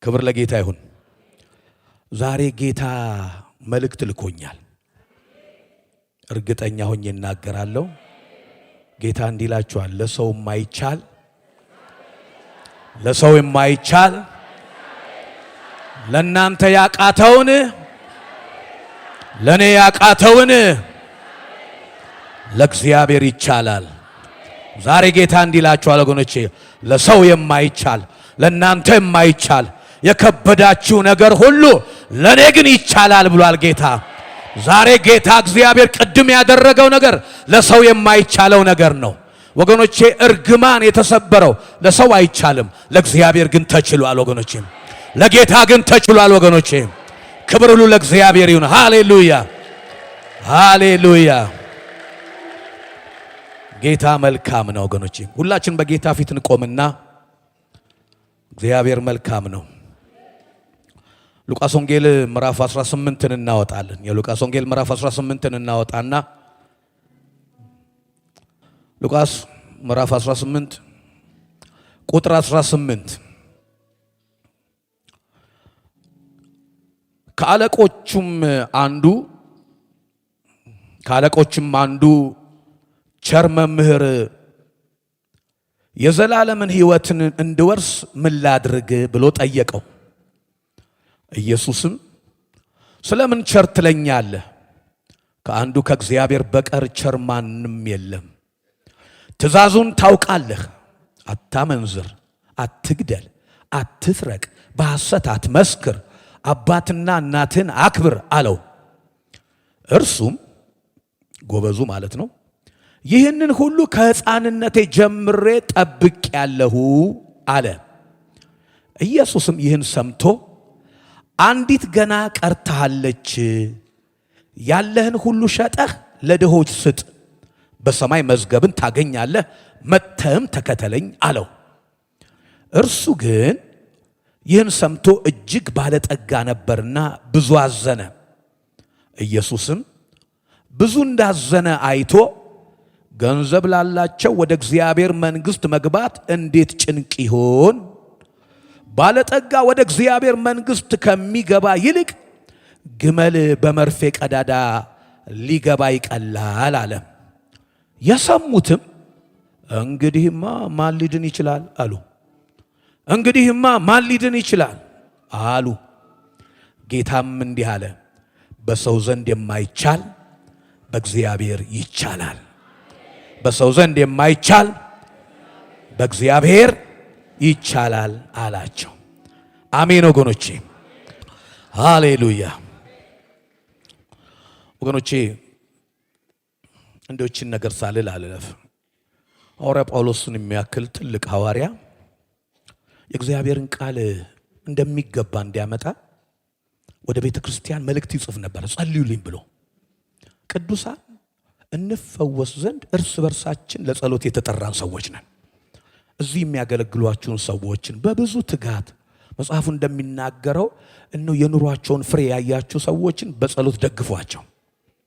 ክብር ለጌታ ይሁን። ዛሬ ጌታ መልእክት ልኮኛል። እርግጠኛ ሆኜ እናገራለሁ። ጌታ እንዲላችኋል ለሰው የማይቻል ለናንተ ያቃተውን ለኔ ያቃተውን ለእግዚአብሔር ይቻላል። ዛሬ ጌታ እንዲላችኋል ወገኖቼ፣ ለሰው የማይቻል ለናንተ የማይቻል የከበዳችሁ ነገር ሁሉ ለኔ ግን ይቻላል ብሏል ጌታ። ዛሬ ጌታ እግዚአብሔር ቅድም ያደረገው ነገር ለሰው የማይቻለው ነገር ነው ወገኖቼ። እርግማን የተሰበረው ለሰው አይቻልም፣ ለእግዚአብሔር ግን ተችሏል ወገኖቼ። ለጌታ ግን ተችሏል ወገኖቼ። ክብር ሁሉ ለእግዚአብሔር ይሁን። ሃሌሉያ ሃሌሉያ። ጌታ መልካም ነው ወገኖቼ። ሁላችን በጌታ ፊት እንቆምና እግዚአብሔር መልካም ነው። ሉቃስ ወንጌል ምዕራፍ 18ን እናወጣለን። የሉቃስ ወንጌል ምዕራፍ 18ን እናወጣና ሉቃስ ምዕራፍ 18 ቁጥር 18 ከአለቆችም አንዱ ቸር መምህር የዘላለምን ሕይወትን እንድወርስ ምን ላድርግ ብሎ ጠየቀው። ኢየሱስም ስለምን ቸር ትለኛለህ? ከአንዱ ከእግዚአብሔር በቀር ቸር ማንም የለም። ትእዛዙን ታውቃለህ። አታመንዝር፣ አትግደል፣ አትስረቅ፣ በሐሰት አትመስክር፣ አባትና እናትህን አክብር አለው። እርሱም ጎበዙ ማለት ነው፣ ይህንን ሁሉ ከሕፃንነቴ ጀምሬ ጠብቄአለሁ አለ። ኢየሱስም ይህን ሰምቶ አንዲት ገና ቀርታለች፣ ያለህን ሁሉ ሸጠህ ለድሆች ስጥ፣ በሰማይ መዝገብን ታገኛለህ፣ መጥተህም ተከተለኝ አለው። እርሱ ግን ይህን ሰምቶ እጅግ ባለጠጋ ነበርና ብዙ አዘነ። ኢየሱስም ብዙ እንዳዘነ አይቶ ገንዘብ ላላቸው ወደ እግዚአብሔር መንግሥት መግባት እንዴት ጭንቅ ይሆን! ባለጠጋ ወደ እግዚአብሔር መንግሥት ከሚገባ ይልቅ ግመል በመርፌ ቀዳዳ ሊገባ ይቀላል አለ። የሰሙትም እንግዲህማ ማን ሊድን ይችላል አሉ። እንግዲህማ ማን ሊድን ይችላል አሉ። ጌታም እንዲህ አለ፣ በሰው ዘንድ የማይቻል በእግዚአብሔር ይቻላል። በሰው ዘንድ የማይቻል በእግዚአብሔር ይቻላል አላቸው። አሜን ወገኖቼ፣ ሃሌሉያ ወገኖቼ። እንደውችን ነገር ሳልል አልለፍ። ሐዋርያ ጳውሎስን የሚያክል ትልቅ ሐዋርያ የእግዚአብሔርን ቃል እንደሚገባ እንዲያመጣ ወደ ቤተ ክርስቲያን መልእክት ይጽፍ ነበር፣ ጸልዩልኝ ብሎ። ቅዱሳን እንፈወስ ዘንድ እርስ በርሳችን ለጸሎት የተጠራን ሰዎች ነን። እዚህ የሚያገለግሏችሁን ሰዎችን በብዙ ትጋት መጽሐፉ እንደሚናገረው የኑሯቸውን ፍሬ ያያችሁ ሰዎችን በጸሎት ደግፏቸው።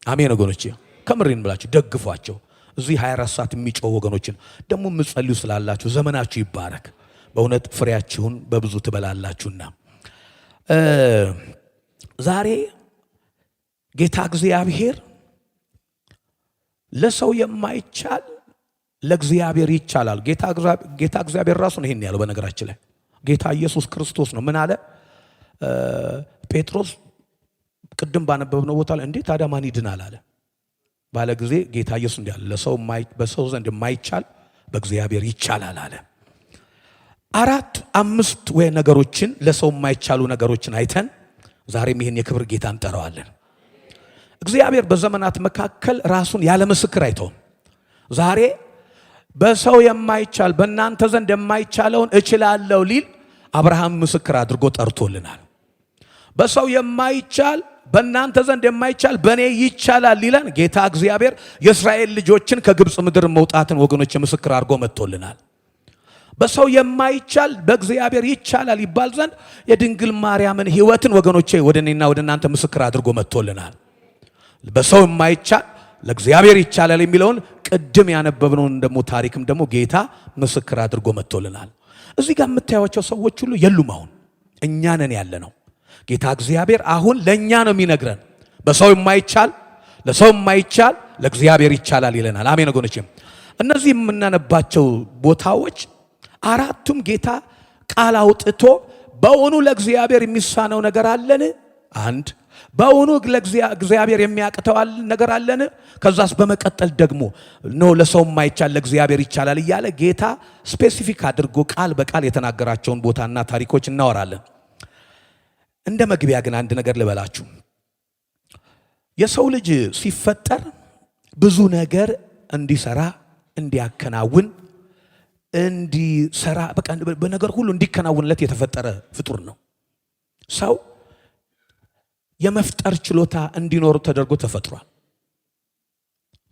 አሜን ወገኖቼ፣ ከምሬን ብላችሁ ደግፏቸው። እዚህ 24 ሰዓት የሚጮህ ወገኖችን ደግሞ የምትጸልዩ ስላላችሁ ዘመናችሁ ይባረክ። በእውነት ፍሬያችሁን በብዙ ትበላላችሁና ዛሬ ጌታ እግዚአብሔር ለሰው የማይቻል ለእግዚአብሔር ይቻላል። ጌታ እግዚአብሔር ራሱ ነው ይሄን ያለው። በነገራችን ላይ ጌታ ኢየሱስ ክርስቶስ ነው። ምን አለ ጴጥሮስ ቅድም ባነበብነው ቦታ ላይ፣ እንዴት ታዲያ ማን ይድናል አለ ባለ ጊዜ ጌታ ኢየሱስ እንዲህ አለ፣ በሰው ዘንድ የማይቻል በእግዚአብሔር ይቻላል አለ። 4-5 ወይ ነገሮችን ለሰው የማይቻሉ ነገሮችን አይተን ዛሬም ይሄን የክብር ጌታ እንጠራዋለን። እግዚአብሔር በዘመናት መካከል ራሱን ያለ ምስክር አይተውም። ዛሬ በሰው የማይቻል በእናንተ ዘንድ የማይቻለውን እችላለሁ ሊል አብርሃም ምስክር አድርጎ ጠርቶልናል። በሰው የማይቻል በእናንተ ዘንድ የማይቻል በእኔ ይቻላል ሊለን ጌታ እግዚአብሔር የእስራኤል ልጆችን ከግብፅ ምድር መውጣትን ወገኖች ምስክር አድርጎ መጥቶልናል። በሰው የማይቻል በእግዚአብሔር ይቻላል ይባል ዘንድ የድንግል ማርያምን ሕይወትን ወገኖቼ ወደ እኔና ወደ እናንተ ምስክር አድርጎ መጥቶልናል። በሰው የማይቻል ለእግዚአብሔር ይቻላል የሚለውን ቅድም ያነበብነውን ደግሞ ታሪክም ደግሞ ጌታ ምስክር አድርጎ መጥቶልናል። እዚህ ጋር የምታዩቸው ሰዎች ሁሉ የሉም። አሁን እኛ ነን ያለነው። ጌታ እግዚአብሔር አሁን ለእኛ ነው የሚነግረን። በሰው የማይቻል ለሰው የማይቻል ለእግዚአብሔር ይቻላል ይለናል። አሜን ወገኖቼ። እነዚህ የምናነባቸው ቦታዎች አራቱም ጌታ ቃል አውጥቶ በእውኑ ለእግዚአብሔር የሚሳነው ነገር አለን? አንድ በእውኑ ለእግዚአብሔር የሚያቅተው ነገር አለን? ከዛስ በመቀጠል ደግሞ ለሰው የማይቻል ለእግዚአብሔር ይቻላል እያለ ጌታ ስፔሲፊክ አድርጎ ቃል በቃል የተናገራቸውን ቦታና ታሪኮች እናወራለን። እንደ መግቢያ ግን አንድ ነገር ልበላችሁ። የሰው ልጅ ሲፈጠር ብዙ ነገር እንዲሰራ፣ እንዲያከናውን፣ እንዲሰራ በቃ በነገር ሁሉ እንዲከናወንለት የተፈጠረ ፍጡር ነው። ሰው የመፍጠር ችሎታ እንዲኖረው ተደርጎ ተፈጥሯል።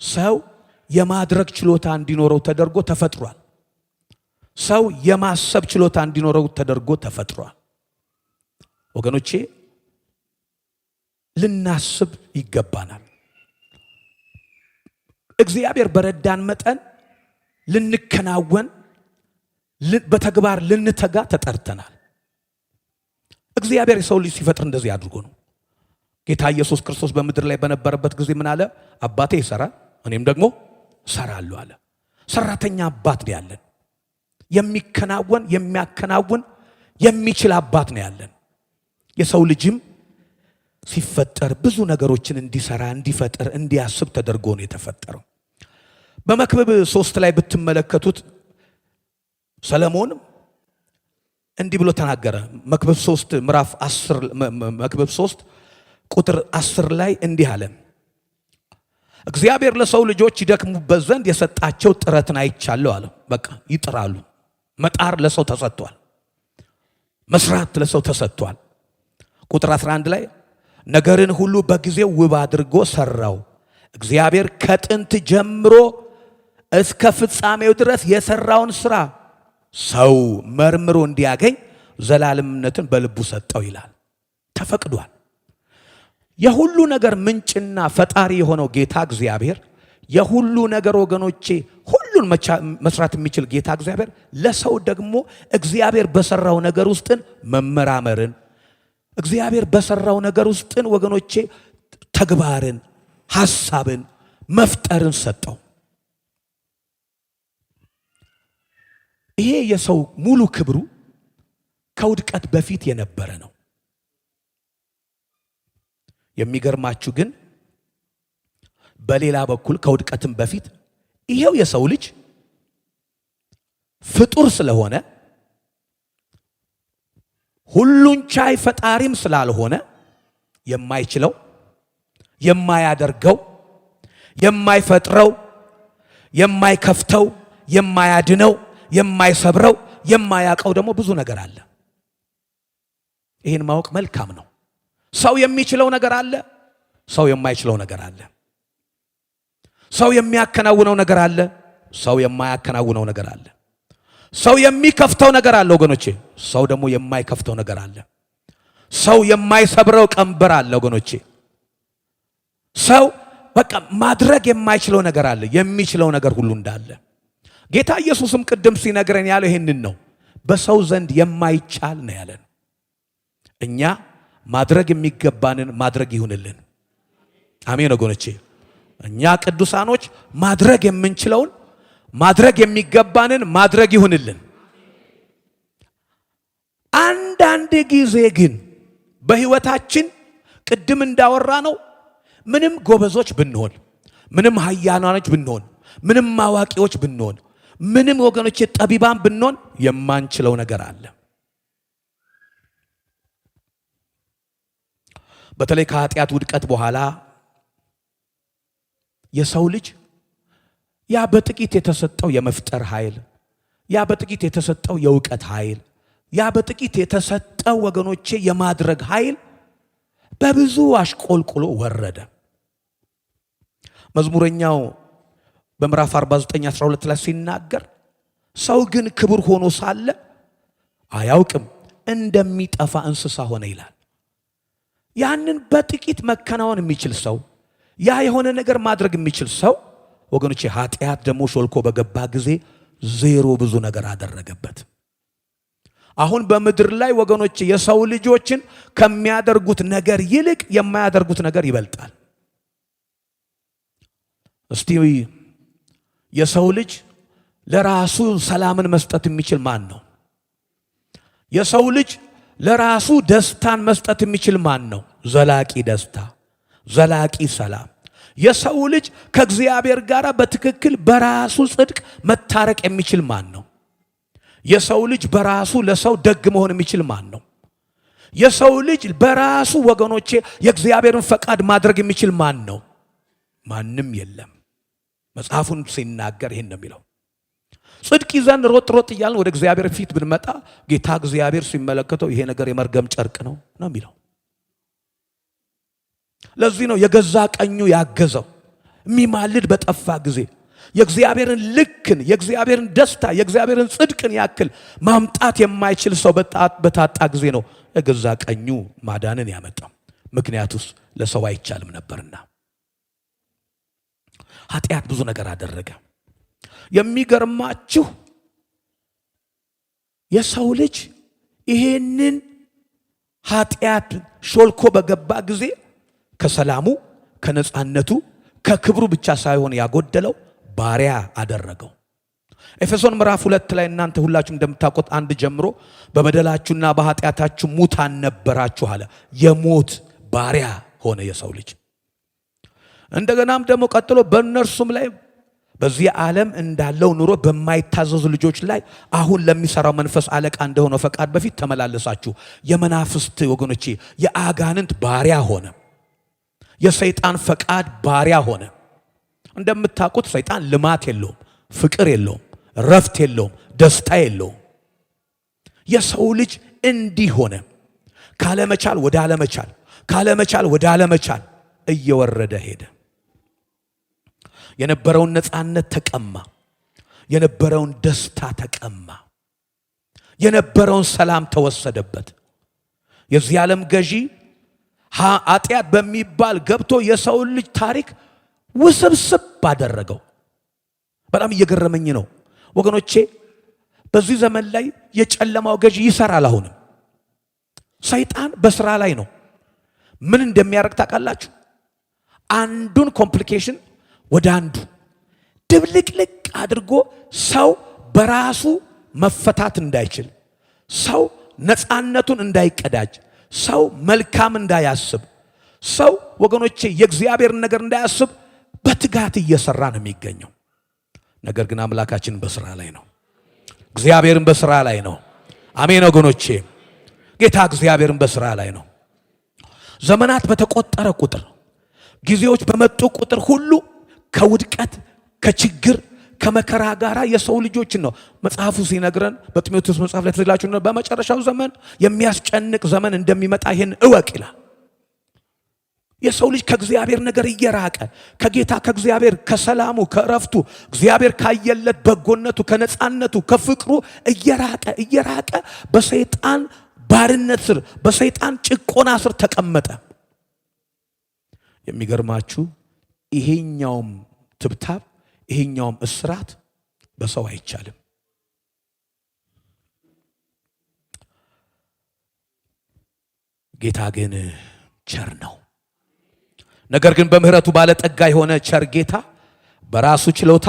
ሰው የማድረግ ችሎታ እንዲኖረው ተደርጎ ተፈጥሯል። ሰው የማሰብ ችሎታ እንዲኖረው ተደርጎ ተፈጥሯል። ወገኖቼ ልናስብ ይገባናል። እግዚአብሔር በረዳን መጠን ልንከናወን በተግባር ልንተጋ ተጠርተናል። እግዚአብሔር የሰው ልጅ ሲፈጥር እንደዚህ አድርጎ ነው። ጌታ ኢየሱስ ክርስቶስ በምድር ላይ በነበረበት ጊዜ ምን አለ? አባቴ ይሰራል እኔም ደግሞ እሰራለሁ አለ። ሰራተኛ አባት ነው ያለን። የሚከናወን የሚያከናውን የሚችል አባት ነው ያለን። የሰው ልጅም ሲፈጠር ብዙ ነገሮችን እንዲሰራ፣ እንዲፈጥር፣ እንዲያስብ ተደርጎ ነው የተፈጠረው። በመክብብ 3 ላይ ብትመለከቱት ሰለሞን እንዲህ ብሎ ተናገረ። መክብብ 3 ምዕራፍ 10 መክብብ 3 ቁጥር 10 ላይ እንዲህ አለ። እግዚአብሔር ለሰው ልጆች ይደክሙበት ዘንድ የሰጣቸው ጥረትን አይቻለሁ አለ። በቃ ይጥራሉ። መጣር ለሰው ተሰጥቷል። መስራት ለሰው ተሰጥቷል። ቁጥር 11 ላይ ነገርን ሁሉ በጊዜው ውብ አድርጎ ሰራው። እግዚአብሔር ከጥንት ጀምሮ እስከ ፍጻሜው ድረስ የሰራውን ስራ ሰው መርምሮ እንዲያገኝ ዘላለምነትን በልቡ ሰጠው ይላል። ተፈቅዷል። የሁሉ ነገር ምንጭና ፈጣሪ የሆነው ጌታ እግዚአብሔር የሁሉ ነገር ወገኖቼ ሁሉን መስራት የሚችል ጌታ እግዚአብሔር ለሰው ደግሞ እግዚአብሔር በሰራው ነገር ውስጥን መመራመርን፣ እግዚአብሔር በሰራው ነገር ውስጥን ወገኖቼ ተግባርን፣ ሐሳብን፣ መፍጠርን ሰጠው። ይሄ የሰው ሙሉ ክብሩ ከውድቀት በፊት የነበረ ነው። የሚገርማችሁ ግን በሌላ በኩል ከውድቀትም በፊት ይሄው የሰው ልጅ ፍጡር ስለሆነ ሁሉን ቻይ ፈጣሪም ስላልሆነ የማይችለው፣ የማያደርገው፣ የማይፈጥረው፣ የማይከፍተው፣ የማያድነው፣ የማይሰብረው፣ የማያውቀው ደግሞ ብዙ ነገር አለ። ይህን ማወቅ መልካም ነው። ሰው የሚችለው ነገር አለ፣ ሰው የማይችለው ነገር አለ። ሰው የሚያከናውነው ነገር አለ፣ ሰው የማያከናውነው ነገር አለ። ሰው የሚከፍተው ነገር አለ ወገኖቼ፣ ሰው ደግሞ የማይከፍተው ነገር አለ። ሰው የማይሰብረው ቀንበር አለ ወገኖቼ። ሰው በቃ ማድረግ የማይችለው ነገር አለ፣ የሚችለው ነገር ሁሉ እንዳለ። ጌታ ኢየሱስም ቅድም ሲነግረን ያለው ይሄንን ነው። በሰው ዘንድ የማይቻል ነው ያለን። እኛ ማድረግ የሚገባንን ማድረግ ይሁንልን። አሜን ወገኖቼ። እኛ ቅዱሳኖች ማድረግ የምንችለውን ማድረግ የሚገባንን ማድረግ ይሁንልን። አንዳንድ ጊዜ ግን በህይወታችን ቅድም እንዳወራ ነው ምንም ጎበዞች ብንሆን፣ ምንም ኃያላኖች ብንሆን፣ ምንም አዋቂዎች ብንሆን፣ ምንም ወገኖቼ ጠቢባን ብንሆን የማንችለው ነገር አለ። በተለይ ከኃጢአት ውድቀት በኋላ የሰው ልጅ ያ በጥቂት የተሰጠው የመፍጠር ኃይል፣ ያ በጥቂት የተሰጠው የእውቀት ኃይል፣ ያ በጥቂት የተሰጠው ወገኖቼ የማድረግ ኃይል በብዙ አሽቆልቁሎ ወረደ። መዝሙረኛው በምዕራፍ 49:12 ላይ ሲናገር ሰው ግን ክቡር ሆኖ ሳለ አያውቅም፣ እንደሚጠፋ እንስሳ ሆነ ይላል። ያንን በጥቂት መከናወን የሚችል ሰው፣ ያ የሆነ ነገር ማድረግ የሚችል ሰው ወገኖቼ ኃጢአት ደግሞ ሾልኮ በገባ ጊዜ ዜሮ ብዙ ነገር አደረገበት። አሁን በምድር ላይ ወገኖች የሰው ልጆችን ከሚያደርጉት ነገር ይልቅ የማያደርጉት ነገር ይበልጣል። እስቲ የሰው ልጅ ለራሱ ሰላምን መስጠት የሚችል ማን ነው? የሰው ልጅ ለራሱ ደስታን መስጠት የሚችል ማን ነው? ዘላቂ ደስታ፣ ዘላቂ ሰላም። የሰው ልጅ ከእግዚአብሔር ጋር በትክክል በራሱ ጽድቅ መታረቅ የሚችል ማን ነው? የሰው ልጅ በራሱ ለሰው ደግ መሆን የሚችል ማን ነው? የሰው ልጅ በራሱ ወገኖቼ የእግዚአብሔርን ፈቃድ ማድረግ የሚችል ማን ነው? ማንም የለም። መጽሐፉን ሲናገር ይሄን ነው የሚለው። ጽድቅ ይዘን ሮጥ ሮጥ እያልን ወደ እግዚአብሔር ፊት ብንመጣ ጌታ እግዚአብሔር ሲመለከተው ይሄ ነገር የመርገም ጨርቅ ነው የሚለው። ለዚህ ነው የገዛ ቀኙ ያገዘው የሚማልድ በጠፋ ጊዜ የእግዚአብሔርን ልክን፣ የእግዚአብሔርን ደስታ፣ የእግዚአብሔርን ጽድቅን ያክል ማምጣት የማይችል ሰው በታጣ ጊዜ ነው የገዛ ቀኙ ማዳንን ያመጣው። ምክንያቱስ ለሰው አይቻልም ነበርና። ኃጢአት ብዙ ነገር አደረገ። የሚገርማችሁ የሰው ልጅ ይሄንን ኃጢአት ሾልኮ በገባ ጊዜ ከሰላሙ፣ ከነጻነቱ፣ ከክብሩ ብቻ ሳይሆን ያጎደለው ባሪያ አደረገው። ኤፌሶን ምዕራፍ 2 ላይ እናንተ ሁላችሁ እንደምታውቁት 1 ጀምሮ በበደላችሁና በኃጢአታችሁ ሙታን ነበራችሁ አለ። የሞት ባሪያ ሆነ የሰው ልጅ። እንደገናም ደግሞ ቀጥሎ በእነርሱም ላይ በዚህ ዓለም እንዳለው ኑሮ በማይታዘዙ ልጆች ላይ አሁን ለሚሰራው መንፈስ አለቃ እንደሆነው ፈቃድ በፊት ተመላለሳችሁ። የመናፍስት ወገኖቼ የአጋንንት ባሪያ ሆነ። የሰይጣን ፈቃድ ባሪያ ሆነ። እንደምታውቁት ሰይጣን ልማት የለውም፣ ፍቅር የለውም፣ ረፍት የለውም፣ ደስታ የለውም። የሰው ልጅ እንዲህ ሆነ። ካለመቻል ወደ አለመቻል፣ ካለመቻል ወደ አለመቻል እየወረደ ሄደ። የነበረውን ነፃነት ተቀማ። የነበረውን ደስታ ተቀማ። የነበረውን ሰላም ተወሰደበት። የዚህ ዓለም ገዢ ኃጢአት በሚባል ገብቶ የሰው ልጅ ታሪክ ውስብስብ አደረገው። በጣም እየገረመኝ ነው ወገኖቼ። በዚህ ዘመን ላይ የጨለማው ገዢ ይሰራል። አሁንም ሰይጣን በስራ ላይ ነው። ምን እንደሚያደርግ ታውቃላችሁ? አንዱን ኮምፕሊኬሽን ወደ አንዱ ድብልቅልቅ አድርጎ ሰው በራሱ መፈታት እንዳይችል፣ ሰው ነፃነቱን እንዳይቀዳጅ፣ ሰው መልካም እንዳያስብ፣ ሰው ወገኖቼ የእግዚአብሔርን ነገር እንዳያስብ በትጋት እየሰራ ነው የሚገኘው። ነገር ግን አምላካችን በስራ ላይ ነው። እግዚአብሔርን በስራ ላይ ነው። አሜን ወገኖቼ። ጌታ እግዚአብሔርን በስራ ላይ ነው። ዘመናት በተቆጠረ ቁጥር፣ ጊዜዎች በመጡ ቁጥር ሁሉ ከውድቀት፣ ከችግር፣ ከመከራ ጋር የሰው ልጆችን ነው መጽሐፉ ሲነግረን በጢሞቴዎስ መጽሐፍ ላይ ተዘላችሁ ነው በመጨረሻው ዘመን የሚያስጨንቅ ዘመን እንደሚመጣ ይሄን እወቅ ይላል። የሰው ልጅ ከእግዚአብሔር ነገር እየራቀ ከጌታ ከእግዚአብሔር ከሰላሙ ከእረፍቱ እግዚአብሔር ካየለት በጎነቱ ከነጻነቱ ከፍቅሩ እየራቀ በሰይጣን ባርነት ስር በሰይጣን ጭቆና ስር ተቀመጠ። የሚገርማችሁ ይሄኛውም ትብታብ ይሄኛውም እስራት በሰው አይቻልም። ጌታ ግን ቸር ነው። ነገር ግን በምህረቱ ባለጠጋ የሆነ ቸር ጌታ በራሱ ችሎታ፣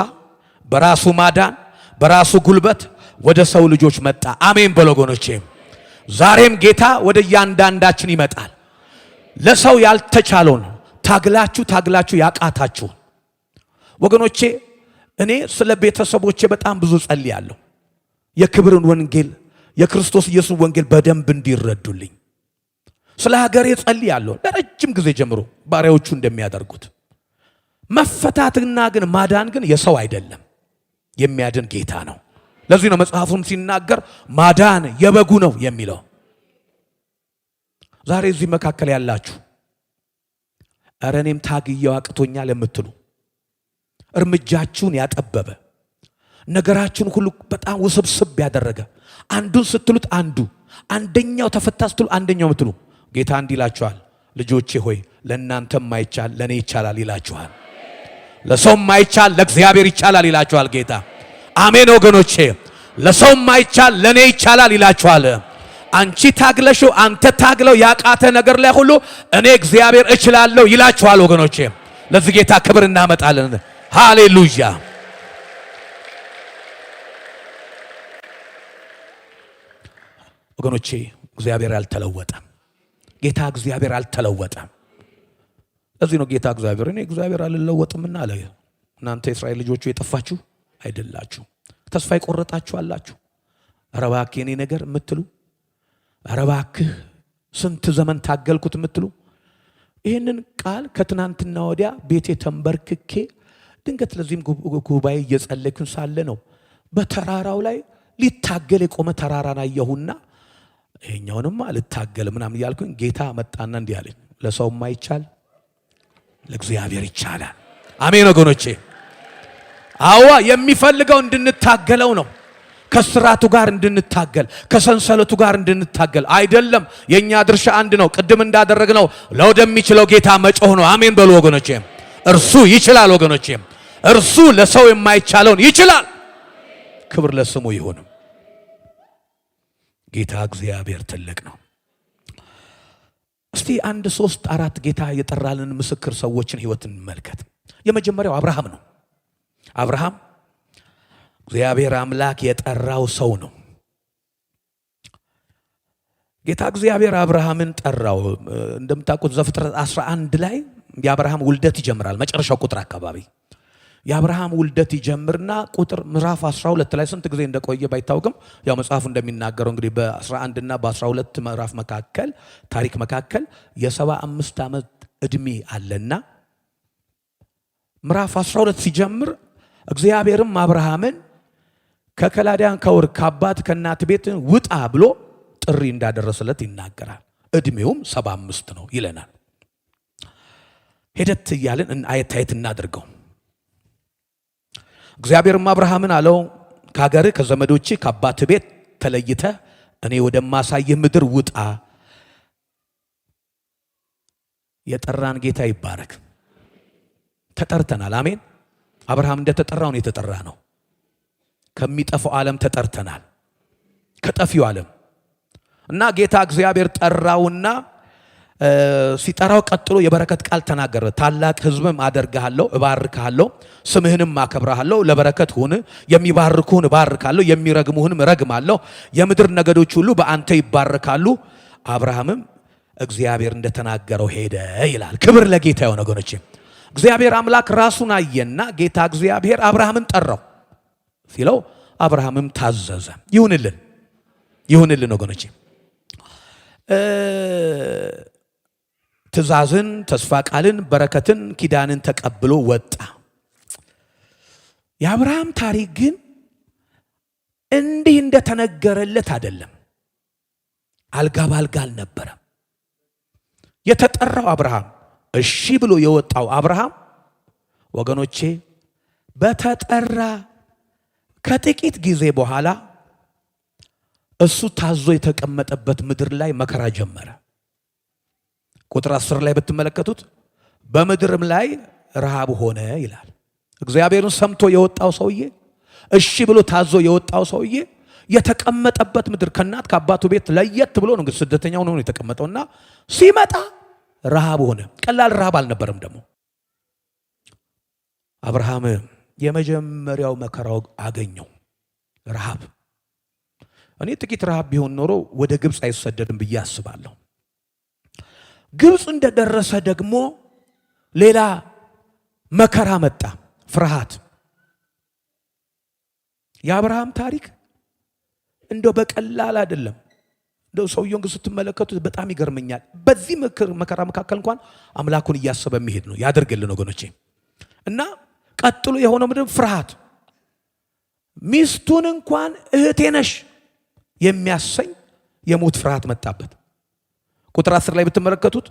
በራሱ ማዳን፣ በራሱ ጉልበት ወደ ሰው ልጆች መጣ። አሜን በሉ ወገኖቼ። ዛሬም ጌታ ወደ እያንዳንዳችን ይመጣል። ለሰው ያልተቻለውን ታግላችሁ ያቃታችሁ ወገኖቼ፣ እኔ ስለ ቤተሰቦቼ በጣም ብዙ ጸልያለሁ። የክብርን ወንጌል የክርስቶስ ኢየሱስ ወንጌል በደንብ እንዲረዱልኝ ስለ ሀገሬ ጸልያለሁ። ለረጅም ጊዜ ጀምሮ ባሪያዎቹ እንደሚያደርጉት መፈታትና ግን ማዳን ግን የሰው አይደለም፣ የሚያድን ጌታ ነው። ለዚህ ነው መጽሐፉም ሲናገር ማዳን የበጉ ነው የሚለው። ዛሬ እዚህ መካከል ያላችሁ ኧረ እኔም ታግየው አቅቶኛል የምትሉ እርምጃችሁን ያጠበበ ነገራችሁን ሁሉ በጣም ውስብስብ ያደረገ አንዱን ስትሉት አንደኛው ተፈታ ስትሉ አንደኛው ምትሉ ጌታ እንዲህ ይላችኋል፣ ልጆቼ ሆይ ለእናንተ ማይቻል ለኔ ይቻላል ይላችኋል። ለሰው ማይቻል ለእግዚአብሔር ይቻላል ይላችኋል ጌታ። አሜን ወገኖቼ። ለሰው ማይቻል ለኔ ይቻላል ይላችኋል። አንቺ ታግለሽው አንተ ታግለው ያቃተ ነገር ላይ ሁሉ እኔ እግዚአብሔር እችላለሁ ይላችኋል ወገኖቼ። ለዚህ ጌታ ክብር እናመጣለን። ሃሌሉያ። ወገኖቼ እግዚአብሔር አልተለወጠም። ጌታ እግዚአብሔር አልተለወጠም። ለዚህ ነው ጌታ እግዚአብሔር እኔ እግዚአብሔር አልለወጥምና አለ። እናንተ የእስራኤል ልጆቹ የጠፋችሁ አይደላችሁ፣ ተስፋ የቆረጣችሁ አላችሁ። ኧረ እባክህ የኔ ነገር የምትሉ፣ ኧረ እባክህ ስንት ዘመን ታገልኩት የምትሉ፣ ይህንን ቃል ከትናንትና ወዲያ ቤቴ ተንበርክኬ ድንገት ለዚህም ጉባኤ እየጸለይኩኝ ሳለ ነው በተራራው ላይ ሊታገል የቆመ ተራራን አየሁና ይሄኛውንማ ልታገል ምናምን እያልኩኝ ጌታ መጣና እንዲህ አለኝ፣ ለሰው ማይቻል ለእግዚአብሔር ይቻላል። አሜን ወገኖቼ። አዋ የሚፈልገው እንድንታገለው ነው። ከስራቱ ጋር እንድንታገል፣ ከሰንሰለቱ ጋር እንድንታገል አይደለም። የኛ ድርሻ አንድ ነው። ቅድም እንዳደረግነው ለወደሚችለው ጌታ መጮህ ነው። አሜን በሉ ወገኖቼ። እርሱ ይችላል ወገኖቼ። እርሱ ለሰው የማይቻለውን ይችላል። ክብር ለስሙ ይሁን። ጌታ እግዚአብሔር ትልቅ ነው። እስቲ 1 3 4 ጌታ የጠራልን ምስክር ሰዎችን ህይወት እንመልከት። የመጀመሪያው አብርሃም ነው። አብርሃም እግዚአብሔር አምላክ የጠራው ሰው ነው። ጌታ እግዚአብሔር አብርሃምን ጠራው። እንደምታውቁት ዘፍጥረት 11 ላይ የአብርሃም ውልደት ይጀምራል። መጨረሻው ቁጥር አካባቢ የአብርሃም ውልደት ይጀምርና ቁጥር ምዕራፍ 12 ላይ ስንት ጊዜ እንደቆየ ባይታወቅም ያው መጽሐፉ እንደሚናገረው እንግዲህ በ11 እና በ12 ምዕራፍ መካከል ታሪክ መካከል የ75 ዓመት እድሜ አለና ምዕራፍ 12 ሲጀምር እግዚአብሔርም አብርሃምን ከከላዳያን ከውር ከአባት ከእናት ቤት ውጣ ብሎ ጥሪ እንዳደረሰለት ይናገራል። እድሜውም 75 ነው ይለናል። ሄደት እያልን አየት እናድርገው። እግዚአብሔርም አብርሃምን አለው ከሀገርህ ከዘመዶችህ ከአባት ቤት ተለይተህ እኔ ወደማሳይህ ምድር ውጣ። የጠራን ጌታ ይባረክ። ተጠርተናል። አሜን። አብርሃም እንደተጠራው ነው የተጠራ ነው። ከሚጠፋው ዓለም ተጠርተናል፣ ከጠፊው ዓለም እና ጌታ እግዚአብሔር ጠራውና ሲጠራው ቀጥሎ የበረከት ቃል ተናገረ። ታላቅ ሕዝብም አደርግሃለሁ፣ እባርክሃለሁ፣ ስምህንም አከብርሃለሁ፣ ለበረከት ሁን፣ የሚባርኩህን እባርካለሁ፣ የሚረግሙህንም እረግማለሁ፣ የምድር ነገዶች ሁሉ በአንተ ይባረካሉ። አብርሃምም እግዚአብሔር እንደተናገረው ሄደ ይላል። ክብር ለጌታ ይሁን ወገኖቼ። እግዚአብሔር አምላክ ራሱን አየና ጌታ እግዚአብሔር አብርሃምን ጠራው ሲለው አብርሃምም ታዘዘ። ይሁንልን ወገኖቼ። ትእዛዝን፣ ተስፋ ቃልን፣ በረከትን፣ ኪዳንን ተቀብሎ ወጣ። የአብርሃም ታሪክ ግን እንዲህ እንደተነገረለት አይደለም። አልጋ ባልጋ አልነበረም። የተጠራው አብርሃም እሺ ብሎ የወጣው አብርሃም ወገኖቼ በተጠራ ከጥቂት ጊዜ በኋላ እሱ ታዞ የተቀመጠበት ምድር ላይ መከራ ጀመረ። ቁጥር 10 ላይ ብትመለከቱት በምድርም ላይ ረሃብ ሆነ ይላል። እግዚአብሔርን ሰምቶ የወጣው ሰውዬ፣ እሺ ብሎ ታዞ የወጣው ሰውዬ የተቀመጠበት ምድር ከእናት ከአባቱ ቤት ለየት ብሎ ነው እንግዲህ ስደተኛው ነው የተቀመጠውና ሲመጣ ረሃብ ሆነ። ቀላል ረሃብ አልነበረም ደግሞ። አብርሃም የመጀመሪያው መከራው አገኘው፣ ረሃብ። እኔ ጥቂት ረሃብ ቢሆን ኖሮ ወደ ግብፅ አይሰደድም ብዬ አስባለሁ። ግብፅ እንደደረሰ ደግሞ ሌላ መከራ መጣ፣ ፍርሃት። የአብርሃም ታሪክ እንደው በቀላል አይደለም። እንደው ሰውየውን ግን ስትመለከቱት በጣም ይገርመኛል። በዚህ መከራ መካከል እንኳን አምላኩን እያሰበ የሚሄድ ነው። ያደርግልን ወገኖቼ። እና ቀጥሎ የሆነው ምንድን ፍርሃት። ሚስቱን እንኳን እህቴ ነሽ የሚያሰኝ የሞት ፍርሃት መጣበት። ቁጥር 10 ላይ ብትመለከቱት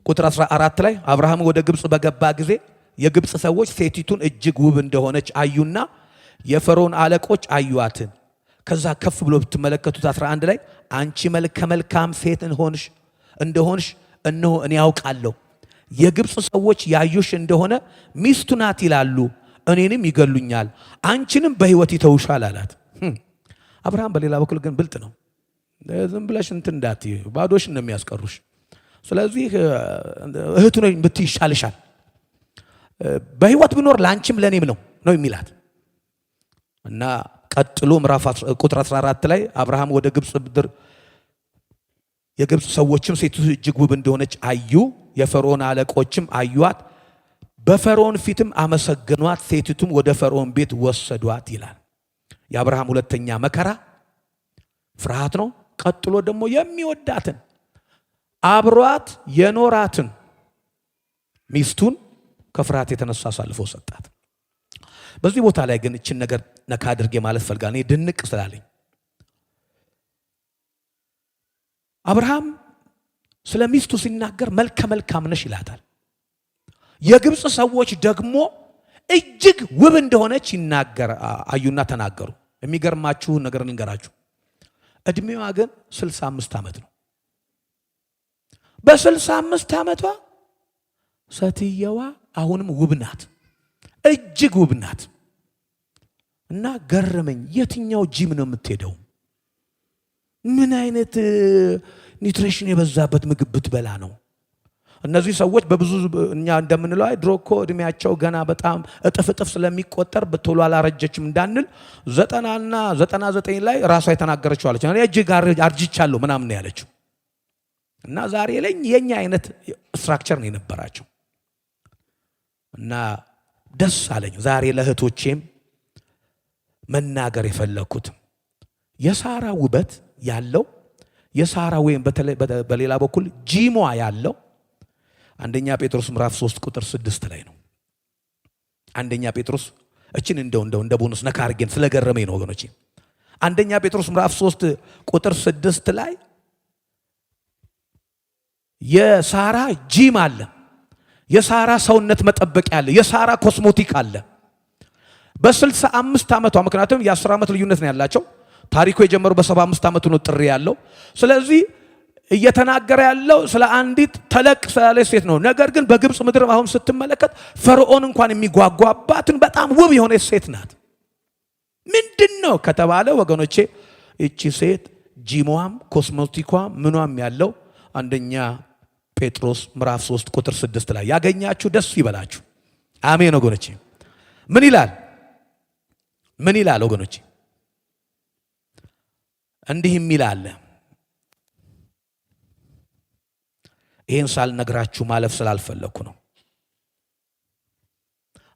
ቁጥር 14 ላይ አብርሃም ወደ ግብፅ በገባ ጊዜ የግብፅ ሰዎች ሴቲቱን እጅግ ውብ እንደሆነች አዩና የፈርዖን አለቆች አዩአትን። ከዛ ከፍ ብሎ ብትመለከቱት 11 ላይ አንቺ መልከ መልካም ሴት እንደሆንሽ እነሆ እኔ ያውቃለሁ። የግብፅ ሰዎች ያዩሽ እንደሆነ ሚስቱ ናት ይላሉ። እኔንም ይገሉኛል፣ አንቺንም በሕይወት ይተውሻል አላት። አብርሃም በሌላ በኩል ግን ብልጥ ነው። ዝም ብለሽ እንትን እንዳትዪ ባዶሽን ነው የሚያስቀሩሽ። ስለዚህ እህቱ ነኝ ብትይ ይሻልሻል፣ በሕይወት ብኖር ለአንቺም ለእኔም ነው የሚላት እና ቀጥሎ ምዕራፍ ቁጥር 14 ላይ አብርሃም ወደ ግብፅ ምድር የግብፅ ሰዎችም ሴቲቱ እጅግ ውብ እንደሆነች አዩ፣ የፈርዖን አለቆችም አዩአት፣ በፈርዖን ፊትም አመሰገኗት፣ ሴቲቱም ወደ ፈርዖን ቤት ወሰዷት ይላል። የአብርሃም ሁለተኛ መከራ ፍርሃት ነው። ቀጥሎ ደግሞ የሚወዳትን አብሯት የኖራትን ሚስቱን ከፍርሃት የተነሳ አሳልፎ ሰጣት። በዚህ ቦታ ላይ ግን እችን ነገር ነካ አድርጌ ማለት ፈልጋለሁ። እኔ ድንቅ ስላለኝ አብርሃም ስለ ሚስቱ ሲናገር መልከ መልካም ነሽ ይላታል። የግብፅ ሰዎች ደግሞ እጅግ ውብ እንደሆነች ይናገር አዩና ተናገሩ። የሚገርማችሁ ነገር ልንገራችሁ፣ እድሜዋ ግን 65 ዓመት ነው። በ65 ዓመቷ ሴትየዋ አሁንም ውብ ናት፣ እጅግ ውብ ናት። እና ገረመኝ። የትኛው ጂም ነው የምትሄደው? ምን አይነት ኒውትሪሽን የበዛበት ምግብ ብትበላ ነው? እነዚህ ሰዎች በብዙ እኛ እንደምንለው ድሮ እኮ እድሜያቸው ገና በጣም እጥፍ ስለሚቆጠር በቶሎ አላረጀችም እንዳንል 90 እና 99 ላይ ራሷ የተናገረችው አለች። እኔ እጅግ አርጅቻለሁ ምናምን ያለችው። እና ዛሬ ላይ የኛ አይነት ስትራክቸር ነው የነበራቸው። እና ደስ አለኝ ዛሬ ለእህቶቼም መናገር የፈለኩት የሳራ ውበት ያለው የሳራ ወይም በሌላ በኩል ጂሟ ያለው አንደኛ ጴጥሮስ ምዕራፍ 3 ቁጥር 6 ላይ ነው። አንደኛ ጴጥሮስ እችን እንደ ቦነስ ነካ አድርጌን ስለገረመኝ ነው ወገኖቼ። አንደኛ ጴጥሮስ ምዕራፍ 3 ቁጥር 6 ላይ የሳራ ጂም አለ፣ የሳራ ሰውነት መጠበቂያ አለ፣ የሳራ ኮስሞቲክ አለ። በ65 ዓመቷ ምክንያቱም የ10 ዓመት ልዩነት ነው ያላቸው። ታሪኩ የጀመረው በ75 ዓመቱ ነው ጥሪ ያለው። ስለዚህ እየተናገረ ያለው ስለ አንዲት ተለቅ ስላለች ሴት ነው። ነገር ግን በግብፅ ምድር አሁን ስትመለከት ፈርዖን እንኳን የሚጓጓባትን በጣም ውብ የሆነች ሴት ናት። ምንድነው ከተባለ ወገኖቼ እቺ ሴት ጂሟም ኮስሞቲኳም ምኗም ያለው አንደኛ ጴጥሮስ ምዕራፍ 3 ቁጥር 6 ላይ ያገኛችሁ ደስ ይበላችሁ። አሜን ወገኖቼ። ምን ይላል ወገኖቼ? እንዲህ የሚላል ይሄን ሳልነግራችሁ ማለፍ ስላልፈለኩ ነው።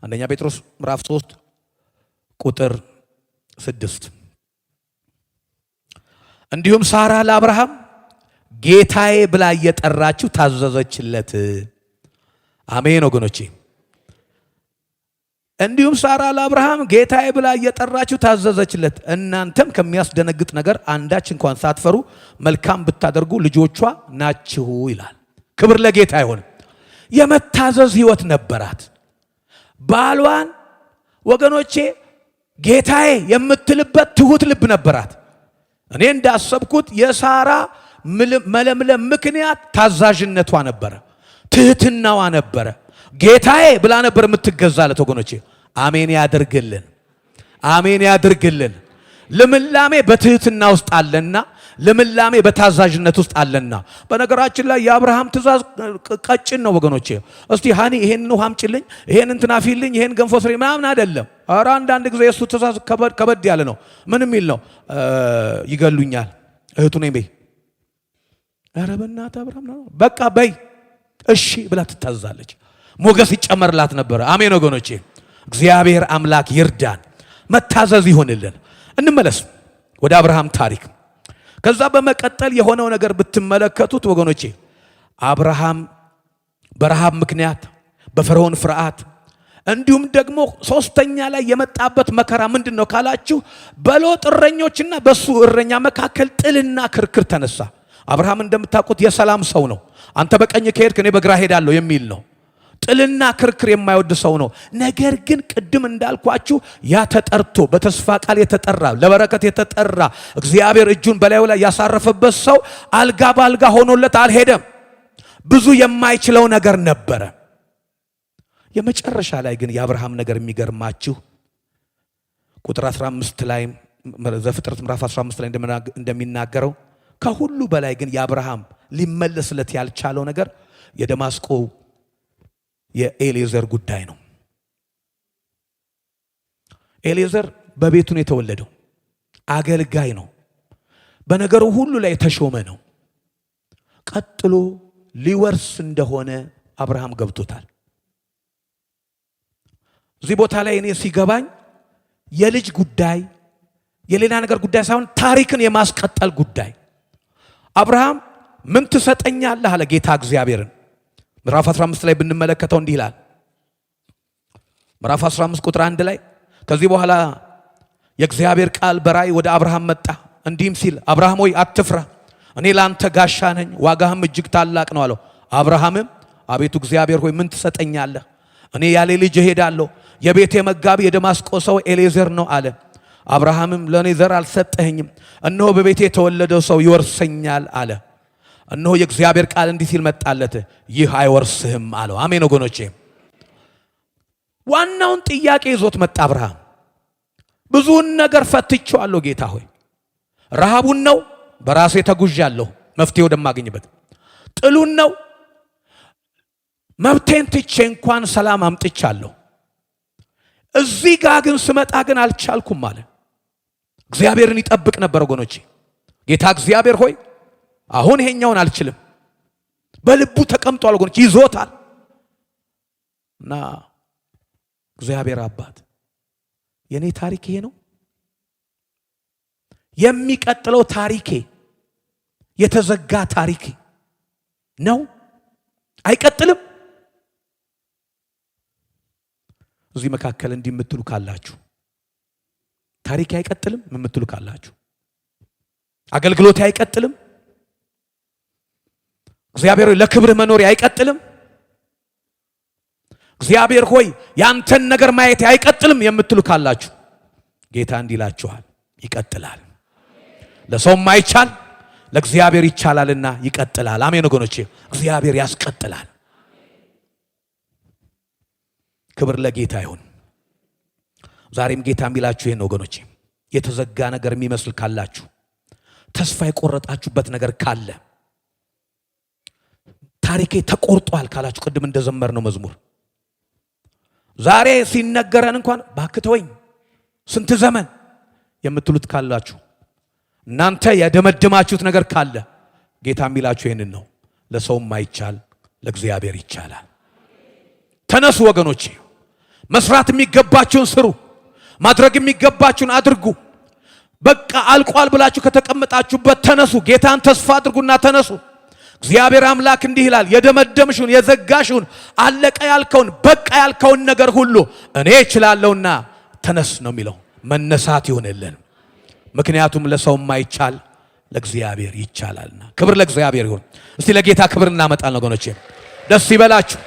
አንደኛ ጴጥሮስ ምዕራፍ 3 ቁጥር 6 እንዲሁም ሳራ ለአብርሃም ጌታዬ ብላ እየጠራችሁ ታዘዘችለት። አሜን ወገኖቼ። እንዲሁም ሳራ ለአብርሃም ጌታዬ ብላ እየጠራችሁ ታዘዘችለት። እናንተም ከሚያስደነግጥ ነገር አንዳች እንኳን ሳትፈሩ መልካም ብታደርጉ ልጆቿ ናችሁ ይላል። ክብር ለጌታ ይሁን። የመታዘዝ ህይወት ነበራት። ባሏን ወገኖቼ ጌታዬ የምትልበት ትሁት ልብ ነበራት። እኔ እንዳሰብኩት የሳራ መለምለም ምክንያት ታዛዥነቷ ነበረ፣ ትህትናዋ ነበረ። ጌታዬ ብላ ነበር የምትገዛለት ወገኖቼ። አሜን ያድርግልን፣ አሜን ያድርግልን። ልምላሜ በትህትና ውስጥ አለና፣ ልምላሜ በታዛዥነት ውስጥ አለና። በነገራችን ላይ የአብርሃም ትእዛዝ ቀጭን ነው ወገኖቼ። እስቲ ሃኒ ይሄን ነው አምጪልኝ፣ ይሄን እንትና ፊልኝ፣ ይሄን ገንፎ ስሪ ምናምን አይደለም። ኧረ አንዳንድ ጊዜ የሱ ትእዛዝ ከበድ ያለ ነው። ምን የሚል ነው? ይገሉኛል፣ እህቱ ነኝ በይ። ኧረ በእናትህ አብርሃም ነው በቃ በይ እሺ ብላ ትታዛለች። ሞገስ ይጨመርላት ነበር። አሜን ወገኖቼ። እግዚአብሔር አምላክ ይርዳን፣ መታዘዝ ይሆንልን። እንመለስ ወደ አብርሃም ታሪክ። ከዛ በመቀጠል የሆነው ነገር ብትመለከቱት ወገኖቼ አብርሃም በረሃብ ምክንያት በፈርዖን ፍርሃት እንዲሁም ደግሞ ሶስተኛ ላይ የመጣበት መከራ ምንድነው ካላችሁ በሎጥ እረኞችና በሱ እረኛ መካከል ጥልና ክርክር ተነሳ። አብርሃም እንደምታውቁት የሰላም ሰው ነው። አንተ በቀኝ ከሄድክ እኔ በግራ ሄዳለሁ የሚል ነው። ጥልና ክርክር የማይወድ ሰው ነው። ነገር ግን ቅድም እንዳልኳችሁ ያ ተጠርቶ በተስፋ ቃል የተጠራ ለበረከት የተጠራ እግዚአብሔር እጁን በላዩ ላይ ያሳረፈበት ሰው አልጋ ባልጋ ሆኖለት አልሄደም። ብዙ የማይችለው ነገር ነበረ። የመጨረሻ ላይ ግን የአብርሃም ነገር የሚገርማችሁ ቁጥር 15 ላይ ዘፍጥረት ምዕራፍ 15 ላይ እንደሚናገረው ከሁሉ በላይ ግን የአብርሃም ሊመለስለት ያልቻለው ነገር የደማስቆ የኤሌዘር ጉዳይ ነው። ኤሌዘር በቤቱ ነው የተወለደው። አገልጋይ ነው። በነገሩ ሁሉ ላይ የተሾመ ነው። ቀጥሎ ሊወርስ እንደሆነ አብርሃም ገብቶታል። እዚህ ቦታ ላይ እኔ ሲገባኝ የልጅ ጉዳይ የሌላ ነገር ጉዳይ ሳይሆን ታሪክን የማስቀጠል ጉዳይ። አብርሃም ምን ትሰጠኛለህ አለ ጌታ እግዚአብሔርን። ምዕራፍ 15 ላይ ብንመለከተው እንዲህ ይላል። ምዕራፍ 15 ቁጥር 1 ላይ ከዚህ በኋላ የእግዚአብሔር ቃል በራእይ ወደ አብርሃም መጣ እንዲህም ሲል አብርሃም ሆይ አትፍራ፣ እኔ ላንተ ጋሻ ነኝ፣ ዋጋህም እጅግ ታላቅ ነው አለው። አብርሃምም አቤቱ እግዚአብሔር ሆይ ምን ትሰጠኛለህ? እኔ ያለ ልጅ እሄዳለሁ፣ የቤቴ መጋቢ የደማስቆ ሰው ኤሌዘር ነው አለ። አብርሃምም ለእኔ ዘር አልሰጠኸኝም፣ እነሆ በቤቴ የተወለደው ሰው ይወርሰኛል አለ። እነሆ የእግዚአብሔር ቃል እንዲህ ሲል መጣለት፣ ይህ አይወርስህም አለው። አሜን ወገኖቼ። ዋናውን ጥያቄ ይዞት መጣ አብርሃም። ብዙውን ነገር ፈትቼዋለሁ ጌታ ሆይ፣ ረሃቡን ነው በራሴ ተጉዣለሁ መፍትሄ ወደማገኝበት፣ ጥሉን ነው መብቴን ትቼ እንኳን ሰላም አምጥቻለሁ፣ እዚህ ጋር ግን ስመጣ ግን አልቻልኩም አለ። እግዚአብሔርን ይጠብቅ ነበር ወገኖቼ። ጌታ እግዚአብሔር ሆይ አሁን ይሄኛውን አልችልም፣ በልቡ ተቀምጧል ወገኖቼ፣ ይዞታል። እና እግዚአብሔር አባት የኔ ታሪክ ይሄ ነው፣ የሚቀጥለው ታሪኬ የተዘጋ ታሪክ ነው፣ አይቀጥልም። እዚህ መካከል እንዲህ የምትሉ ካላችሁ፣ ታሪኬ አይቀጥልም የምትሉ ካላችሁ፣ አገልግሎቴ አይቀጥልም፣ እግዚአብሔር ሆይ ለክብርህ መኖር አይቀጥልም፣ እግዚአብሔር ሆይ ያንተን ነገር ማየት አይቀጥልም የምትሉ ካላችሁ ጌታ እንዲላችኋል፣ ይቀጥላል። ለሰው ማይቻል ለእግዚአብሔር ይቻላልና ይቀጥላል። አሜን ወገኖቼ፣ እግዚአብሔር ያስቀጥላል። ክብር ለጌታ ይሁን። ዛሬም ጌታ የሚላችሁ ይሄን ወገኖቼ፣ የተዘጋ ነገር የሚመስል ካላችሁ፣ ተስፋ የቆረጣችሁበት ነገር ካለ፣ ታሪኬ ተቆርጧል ካላችሁ፣ ቅድም እንደዘመርነው መዝሙር ዛሬ ሲነገረን እንኳን ባክተወኝ ስንት ዘመን የምትሉት ካላችሁ፣ እናንተ ያደመደማችሁት ነገር ካለ ጌታ የሚላችሁ ይሄንን ነው፣ ለሰው ማይቻል ለእግዚአብሔር ይቻላል። ተነሱ ወገኖቼ፣ መስራት የሚገባችሁን ስሩ፣ ማድረግ የሚገባችሁን አድርጉ። በቃ አልቋል ብላችሁ ከተቀመጣችሁበት ተነሱ፣ ጌታን ተስፋ አድርጉና ተነሱ። እግዚአብሔር አምላክ እንዲህ ይላል፣ የደመደምሽውን የዘጋሽውን አለቀ ያልከውን በቃ ያልከውን ነገር ሁሉ እኔ እችላለሁና ተነስ ነው የሚለው። መነሳት ይሆንልን፣ ምክንያቱም ለሰው ማይቻል ለእግዚአብሔር ይቻላልና። ክብር ለእግዚአብሔር ይሁን። እስቲ ለጌታ ክብር እናመጣለን ወገኖቼ። ደስ ይበላችሁ፣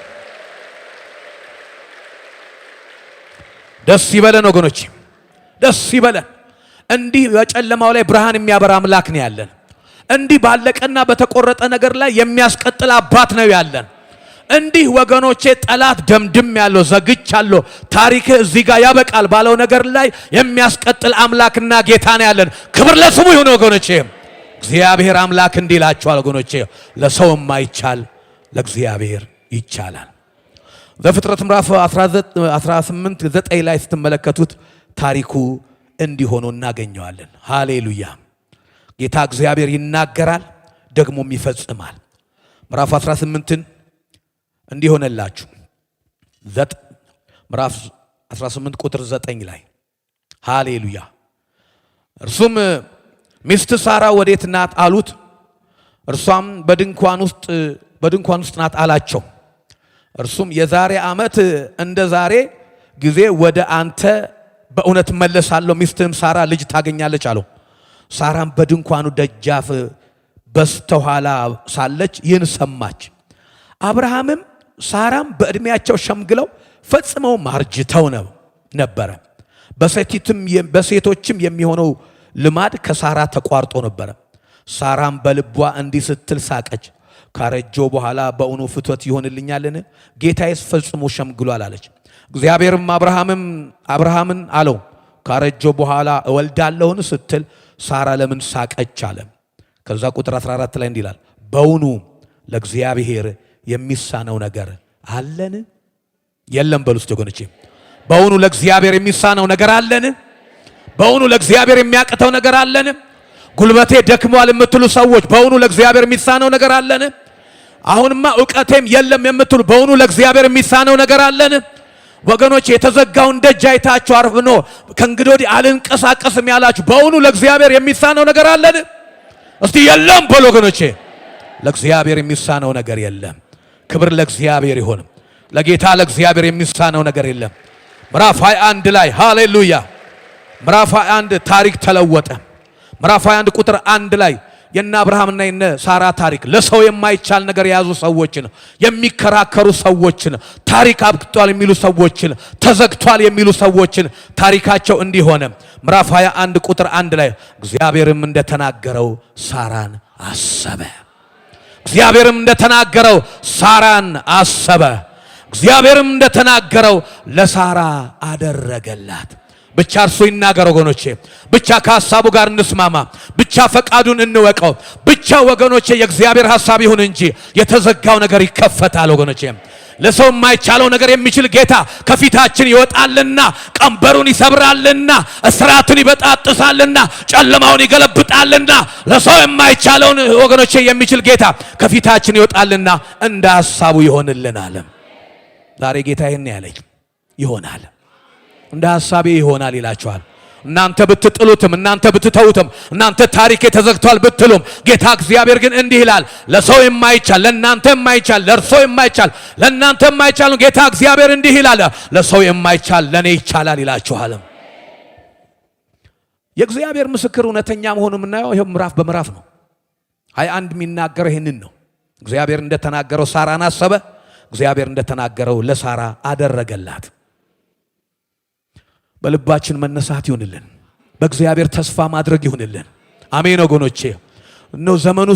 ደስ ይበለን ወገኖቼ፣ ደስ ይበለን። እንዲህ በጨለማው ላይ ብርሃን የሚያበራ አምላክ ነው ያለን። እንዲህ ባለቀና በተቆረጠ ነገር ላይ የሚያስቀጥል አባት ነው ያለን። እንዲህ ወገኖቼ ጠላት ደምድም ያለው ዘግቻለሁ ታሪክ እዚህ ጋር ያበቃል ባለው ነገር ላይ የሚያስቀጥል አምላክና ጌታ ነው ያለን። ክብር ለስሙ ይሁን ወገኖቼ። እግዚአብሔር አምላክ እንዲህ ይላችኋል ወገኖቼ፣ ለሰው የማይቻል ለእግዚአብሔር ይቻላል። ዘፍጥረት ምዕራፍ 18:9 ላይ ስትመለከቱት ታሪኩ እንዲሆኑ እናገኘዋለን። ሃሌሉያ። ጌታ እግዚአብሔር ይናገራል ደግሞም ይፈጽማል። ምዕራፍ 18ን እንዲሆነላችሁ ምዕራፍ 18 ቁጥር 9 ላይ ሃሌሉያ። እርሱም ሚስት ሳራ ወዴት ናት አሉት። እርሷም በድንኳን ውስጥ ናት አላቸው። እርሱም የዛሬ ዓመት እንደ ዛሬ ጊዜ ወደ አንተ በእውነት መለሳለሁ፣ ሚስትህም ሳራ ልጅ ታገኛለች አለው። ሳራም በድንኳኑ ደጃፍ በስተኋላ ሳለች ይህን ሰማች። አብርሃምም ሳራም በዕድሜያቸው ሸምግለው ፈጽመው አርጅተው ነበረ። በሴቶችም የሚሆነው ልማድ ከሳራ ተቋርጦ ነበረ። ሳራም በልቧ እንዲህ ስትል ሳቀች፣ ካረጀው በኋላ በእውኑ ፍትወት ይሆንልኛልን? ጌታዬስ ፈጽሞ ሸምግሏል አለች። እግዚአብሔርም አብርሃምን አለው ካረጀው በኋላ እወልዳለሁን ስትል ሳራ ለምን ሳቀች አለ። ከዛ ቁጥር 14 ላይ እንዲህ ይላል፣ በእውኑ ለእግዚአብሔር የሚሳነው ነገር አለን? የለም በሉ እስቲ ወገኖቼ፣ በእውኑ ለእግዚአብሔር የሚሳነው ነገር አለን? በእውኑ ለእግዚአብሔር የሚያቅተው ነገር አለን? ጉልበቴ ደክሟል የምትሉ ሰዎች በእውኑ ለእግዚአብሔር የሚሳነው ነገር አለን? አሁንማ ዕውቀቴም የለም የምትሉ በእውኑ ለእግዚአብሔር የሚሳነው ነገር አለን? ወገኖች የተዘጋውን ደጅ አይታችሁ አርፍኖ ከእንግዲህ ወዲህ አልንቀሳቀስም ያላችሁ በእውኑ ለእግዚአብሔር የሚሳነው ነገር አለን? እስቲ የለም በሉ ወገኖቼ። ለእግዚአብሔር የሚሳነው ነገር የለም። ክብር ለእግዚአብሔር ይሁን። ለጌታ ለእግዚአብሔር የሚሳነው ነገር የለም። ምዕራፍ 21 ላይ ሃሌሉያ፣ ምዕራፍ 21 ታሪክ ተለወጠ። ምዕራፍ 21 ቁጥር 1 ላይ የነ አብርሃምና የነ ሳራ ታሪክ ለሰው የማይቻል ነገር የያዙ ሰዎችን፣ የሚከራከሩ ሰዎችን፣ ታሪክ አብቅቷል የሚሉ ሰዎችን፣ ተዘግቷል የሚሉ ሰዎችን ታሪካቸው እንዲሆነ ምዕራፍ 21 ቁጥር 1 ላይ እግዚአብሔርም እንደተናገረው ሳራን አሰበ። እግዚአብሔርም እንደተናገረው ሳራን አሰበ። እግዚአብሔርም እንደተናገረው ለሳራ አደረገላት። ብቻ እርሱ ይናገር ወገኖቼ። ብቻ ከሐሳቡ ጋር እንስማማ። ብቻ ፈቃዱን እንወቀው። ብቻ ወገኖቼ የእግዚአብሔር ሐሳብ ይሁን እንጂ የተዘጋው ነገር ይከፈታል ወገኖቼ። ለሰው የማይቻለው ነገር የሚችል ጌታ ከፊታችን ይወጣልና፣ ቀንበሩን ይሰብራልና፣ እስራቱን ይበጣጥሳልና፣ ጨለማውን ይገለብጣልና፣ ለሰው የማይቻለውን ወገኖቼ የሚችል ጌታ ከፊታችን ይወጣልና እንደ ሐሳቡ ይሆንልናል። ዛሬ ጌታ ይሄን ያለኝ ይሆናል፣ እንደ ሐሳቤ ይሆናል ይላችኋል። እናንተ ብትጥሉትም እናንተ ብትተውትም እናንተ ታሪክ ተዘግቷል ብትሉም ጌታ እግዚአብሔር ግን እንዲህ ይላል፣ ለሰው የማይቻል ለእናንተ የማይቻል ለእርሶ የማይቻል ለእናንተ የማይቻል ጌታ እግዚአብሔር እንዲህ ይላል፣ ለሰው የማይቻል ለኔ ይቻላል ይላችኋል። የእግዚአብሔር ምስክር እውነተኛ መሆኑ የምናየው ይሄው ምዕራፍ በምዕራፍ ነው። 21 የሚናገረው ይሄንን ነው። እግዚአብሔር እንደተናገረው ሳራን አሰበ። እግዚአብሔር እንደተናገረው ለሳራ አደረገላት። በልባችን መነሳት ይሁንልን። በእግዚአብሔር ተስፋ ማድረግ ይሁንልን። አሜን ወገኖቼ። ነው ዘመኑ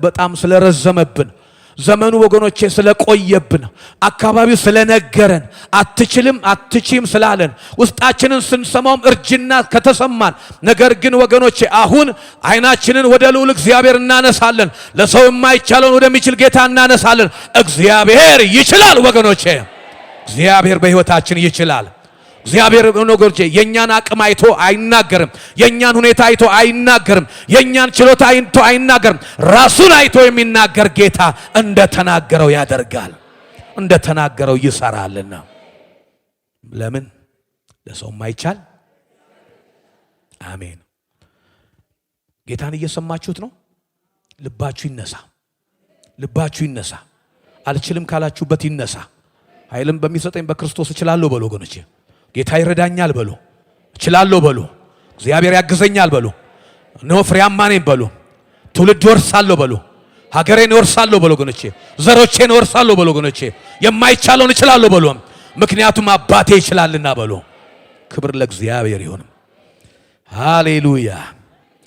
በጣም ስለረዘመብን፣ ዘመኑ ወገኖቼ ስለቆየብን፣ አካባቢው ስለነገረን፣ አትችልም አትችም ስላለን፣ ውስጣችንን ስንሰማውም እርጅና ከተሰማን፣ ነገር ግን ወገኖቼ አሁን አይናችንን ወደ ልዑል እግዚአብሔር እናነሳለን። ለሰው የማይቻለውን ወደሚችል ጌታ እናነሳለን። እግዚአብሔር ይችላል ወገኖቼ። እግዚአብሔር በሕይወታችን ይችላል። እግዚአብሔር ወገኖቼ የኛን አቅም አይቶ አይናገርም። የኛን ሁኔታ አይቶ አይናገርም። የኛን ችሎታ አይቶ አይናገርም። ራሱን አይቶ የሚናገር ጌታ እንደተናገረው ያደርጋል፣ እንደተናገረው ይሰራልና። ለምን ለሰው የማይቻል አሜን። ጌታን እየሰማችሁት ነው? ልባችሁ ይነሳ፣ ልባችሁ ይነሳ። አልችልም ካላችሁበት ይነሳ። ኃይልም በሚሰጠኝ በክርስቶስ እችላለሁ በሉ ወገኖቼ። ጌታ ይረዳኛል በሉ፣ እችላለሁ በሉ፣ እግዚአብሔር ያግዘኛል በሉ፣ እነሆ ፍሬያማ ነኝ በሉ፣ ትውልድ ወርሳለሁ በሉ፣ ሀገሬን ወርሳለሁ በሉ ወገኖቼ፣ ዘሮቼን ወርሳለሁ በሉ ወገኖቼ፣ የማይቻለውን እችላለሁ በሉ፣ ምክንያቱም አባቴ ይችላልና በሉ። ክብር ለእግዚአብሔር ይሁን። ሃሌሉያ።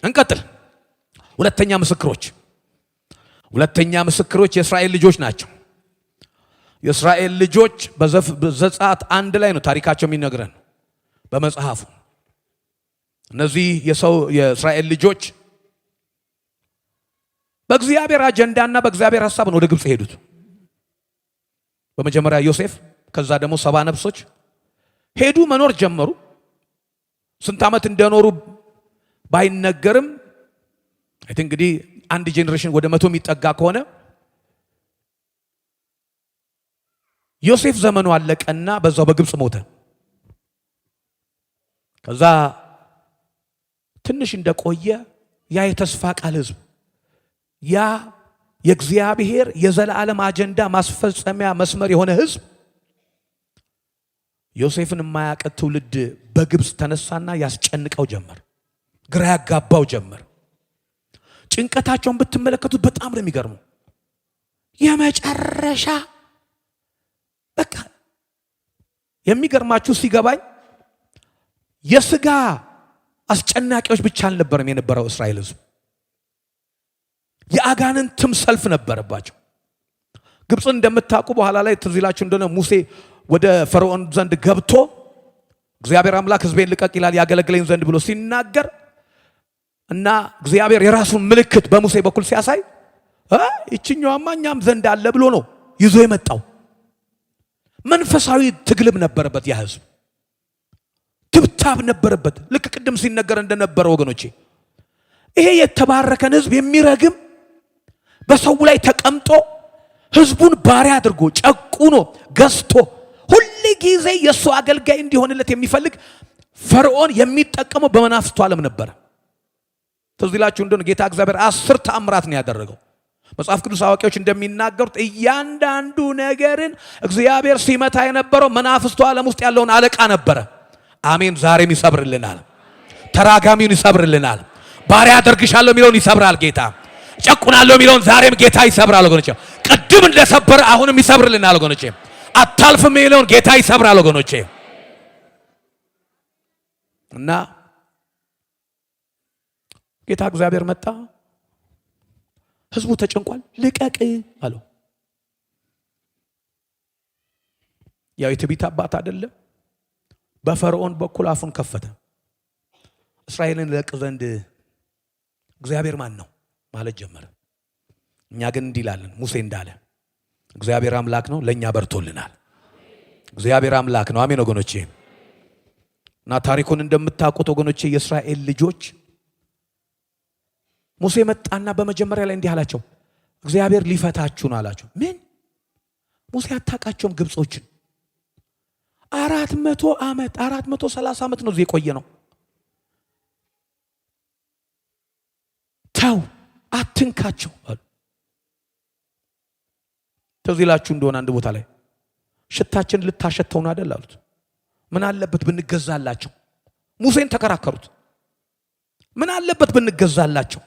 እንቀጥል። ሁለተኛ ምስክሮች የእስራኤል ልጆች ናቸው። የእስራኤል ልጆች በዘጸአት 1 ላይ ነው ታሪካቸው የሚነግረን በመጽሐፉ። እነዚህ የእስራኤል ልጆች በእግዚአብሔር አጀንዳና በእግዚአብሔር ሐሳብ ነው ወደ ግብፅ ሄዱት። በመጀመሪያ ዮሴፍ፣ ከዛ ደግሞ 70 ነፍሶች ሄዱ፣ መኖር ጀመሩ። ስንት ዓመት እንደኖሩ ባይነገርም እንግዲህ አንድ ጄኔሬሽን ወደ 100 የሚጠጋ ከሆነ ዮሴፍ ዘመኑ አለቀና በዛው በግብፅ ሞተ። ከዛ ትንሽ እንደቆየ ያ የተስፋ ቃል ሕዝብ ያ የእግዚአብሔር የዘላለም አጀንዳ ማስፈጸሚያ መስመር የሆነ ሕዝብ ዮሴፍን የማያውቅ ትውልድ በግብፅ ተነሳና ያስጨንቀው ጀመር፣ ግራ ያጋባው ጀመር። ጭንቀታቸውን ብትመለከቱት በጣም ነው የሚገርመው። የመጨረሻ በቃ የሚገርማችሁ ሲገባኝ የሥጋ አስጨናቂዎች ብቻ አልነበረም የነበረው እስራኤል ሕዝብ፣ የአጋንንትም ሰልፍ ነበረባቸው። ግብፅን እንደምታውቁ በኋላ ላይ ትዝ ይላችሁ እንደሆነ ሙሴ ወደ ፈርዖን ዘንድ ገብቶ እግዚአብሔር አምላክ ሕዝቤን ልቀቅ ይላል ያገለግለኝ ዘንድ ብሎ ሲናገር እና እግዚአብሔር የራሱን ምልክት በሙሴ በኩል ሲያሳይ እቺኛውማ እኛም ዘንድ አለ ብሎ ነው ይዞ የመጣው። መንፈሳዊ ትግልም ነበረበት ያ ሕዝብ፣ ትብታብ ነበረበት። ልክ ቅድም ሲነገር እንደነበረ ወገኖቼ ይሄ የተባረከን ሕዝብ የሚረግም በሰው ላይ ተቀምጦ ሕዝቡን ባሪያ አድርጎ ጨቁኖ ገዝቶ ሁሉ ጊዜ የሱ አገልጋይ እንዲሆንለት የሚፈልግ ፈርዖን የሚጠቀመው በመናፍስቱ ዓለም ነበር። ትዝ ይላችሁ እንደሆነ ጌታ እግዚአብሔር 10 ተአምራት ነው ያደረገው። መጽሐፍ ቅዱስ አዋቂዎች እንደሚናገሩት እያንዳንዱ ነገርን እግዚአብሔር ሲመታ የነበረው መናፍስቱ ዓለም ውስጥ ያለውን አለቃ ነበረ። አሜን። ዛሬም ይሰብርልናል። ተራጋሚውን ይሰብርልናል። ባሪያ አደርግሻለሁ የሚለውን ይሰብራል ጌታ። ጨቁናለሁ የሚለውን ዛሬም ጌታ ይሰብራል ወገኖቼ። ቅድም እንደሰበረ አሁንም ይሰብርልናል ወገኖቼ። አታልፍም የሚለውን ጌታ ይሰብራል ወገኖቼ። እና ጌታ እግዚአብሔር መጣ። ሕዝቡ ተጨንቋል። ልቀቅ አለው። ያው የትዕቢት አባት አይደለም። በፈርዖን በኩል አፉን ከፈተ። እስራኤልን ለቅ ዘንድ እግዚአብሔር ማን ነው ማለት ጀመረ። እኛ ግን እንዲህ ይላለን ሙሴ እንዳለ እግዚአብሔር አምላክ ነው፣ ለኛ በርቶልናል። እግዚአብሔር አምላክ ነው። አሜን ወገኖቼ። እና ታሪኩን እንደምታውቁት ወገኖቼ የእስራኤል ልጆች ሙሴ መጣና በመጀመሪያ ላይ እንዲህ አላቸው፣ እግዚአብሔር ሊፈታችሁ ነው አላቸው። ምን? ሙሴ አታውቃቸውም ግብጾችን 400 ዓመት 430 ዓመት ነው እዚህ የቆየ ነው። ተው አትንካቸው አሉ። ትዝ ይላችሁ እንደሆነ አንድ ቦታ ላይ ሽታችን ልታሸተው ነው አይደል አሉት። ምን አለበት ብንገዛላቸው? ሙሴን ተከራከሩት። ምን አለበት ብንገዛላቸው?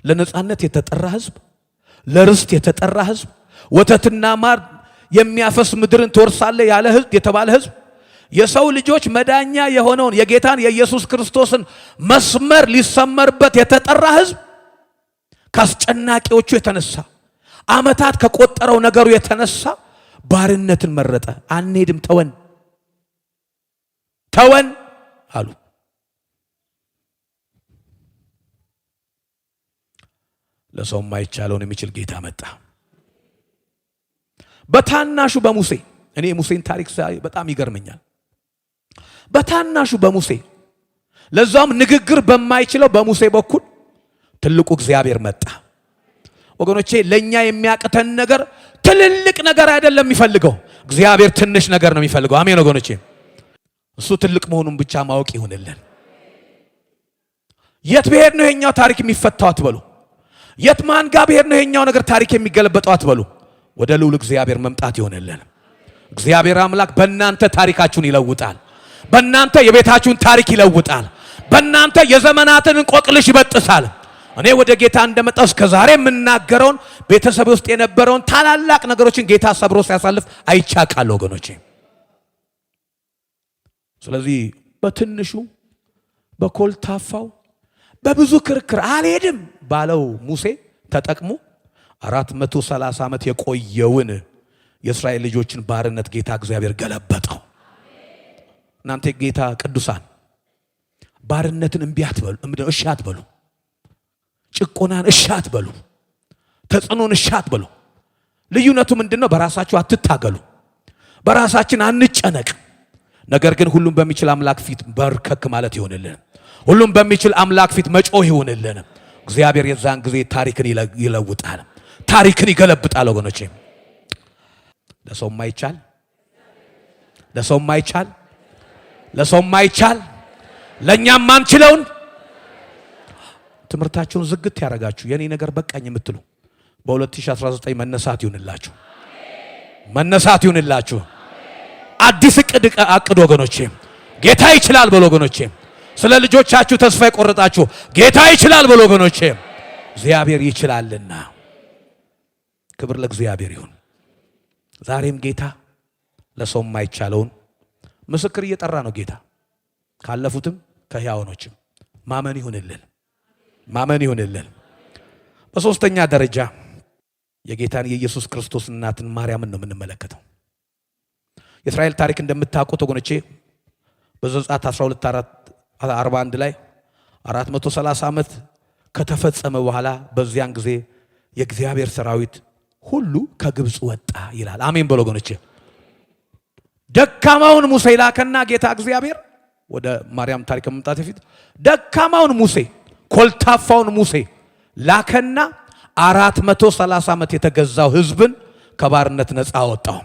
ለነጻነት የተጠራ ሕዝብ፣ ለርስት የተጠራ ሕዝብ፣ ወተትና ማር የሚያፈስ ምድርን ትወርሳለህ ያለ ሕዝብ የተባለ ሕዝብ፣ የሰው ልጆች መዳኛ የሆነውን የጌታን የኢየሱስ ክርስቶስን መስመር ሊሰመርበት የተጠራ ሕዝብ ከአስጨናቂዎቹ የተነሳ ዓመታት ከቆጠረው ነገሩ የተነሳ ባርነትን መረጠ። አንሄድም፣ ተወን አሉ። ለሰው የማይቻለውን የሚችል ጌታ መጣ። በታናሹ በሙሴ እኔ የሙሴን ታሪክ በጣም ይገርመኛል። በታናሹ በሙሴ ለዛውም ንግግር በማይችለው በሙሴ በኩል ትልቁ እግዚአብሔር መጣ። ወገኖቼ ለኛ የሚያቅተን ነገር ትልልቅ ነገር አይደለም የሚፈልገው፣ እግዚአብሔር ትንሽ ነገር ነው የሚፈልገው። አሜን ወገኖቼ። እሱ ትልቅ መሆኑን ብቻ ማወቅ ይሁንልን። የት ብሄድ ነው ይሄኛው ታሪክ የሚፈታው አትበሉ። የት ማን ጋር ብሄድ ነው ይሄኛው ነገር ታሪክ የሚገለበጠው አትበሉ። ወደ ልዑል እግዚአብሔር መምጣት ይሆንልን። እግዚአብሔር አምላክ በእናንተ ታሪካችሁን ይለውጣል። በእናንተ የቤታችሁን ታሪክ ይለውጣል። በእናንተ የዘመናትን እንቆቅልሽ ይበጥሳል። እኔ ወደ ጌታ እንደመጣው እስከ ዛሬ የምናገረውን ቤተሰብ ውስጥ የነበረውን ታላላቅ ነገሮችን ጌታ ሰብሮ ሲያሳልፍ አይቻቃለሁ ወገኖቼ። ስለዚህ በትንሹ በኮልታፋው በብዙ ክርክር አልሄድም ባለው ሙሴ ተጠቅሞ 430 ዓመት የቆየውን የእስራኤል ልጆችን ባርነት ጌታ እግዚአብሔር ገለበጠው። እናንተ ጌታ ቅዱሳን ባርነትን እምቢ አትበሉ፣ እሺ አትበሉ። ጭቆናን እሺ አትበሉ። ተጽዕኖን እሺ አትበሉ። ልዩነቱ ምንድነው? በራሳችሁ አትታገሉ፣ በራሳችን አንጨነቅ። ነገር ግን ሁሉም በሚችል አምላክ ፊት በርከክ ማለት ይሆንልን። ሁሉም በሚችል አምላክ ፊት መጮህ ይሆንልን። እግዚአብሔር የዛን ጊዜ ታሪክን ይለውጣል፣ ታሪክን ይገለብጣል ወገኖቼ። ለሰው ማይቻል ለሰው ማይቻል ለኛም ማንችለውን ትምህርታችሁን ዝግት ያረጋችሁ የኔ ነገር በቃኝ የምትሉ በ2019 መነሳት ይሁንላችሁ። አዲስ እቅድ አቅዱ ወገኖቼ። ጌታ ይችላል በሉ ወገኖቼ። ስለ ልጆቻችሁ ተስፋ የቆረጣችሁ ጌታ ይችላል በሉ ወገኖቼ። እግዚአብሔር ይችላልና ክብር ለእግዚአብሔር ይሁን። ዛሬም ጌታ ለሰው የማይቻለውን ምስክር እየጠራ ነው። ጌታ ካለፉትም ከሕያዋኖችም ማመን ይሁንልን። በሶስተኛ ደረጃ የጌታን የኢየሱስ ክርስቶስ እናትን ማርያምን ነው የምንመለከተው። የእስራኤል ታሪክ እንደምታውቁት ወገኖቼ በዘጸአት 12:41 ላይ 430 ዓመት ከተፈጸመ በኋላ በዚያን ጊዜ የእግዚአብሔር ሰራዊት ሁሉ ከግብፅ ወጣ ይላል። አሜን በሉ ወገኖቼ። ደካማውን ሙሴ ላከና ጌታ እግዚአብሔር ወደ ማርያም ታሪክ መምጣት በፊት ደካማውን ሙሴ ኮልታፋውን ሙሴ ላከና 430 ዓመት የተገዛው ሕዝብን ከባርነት ነፃ አወጣው።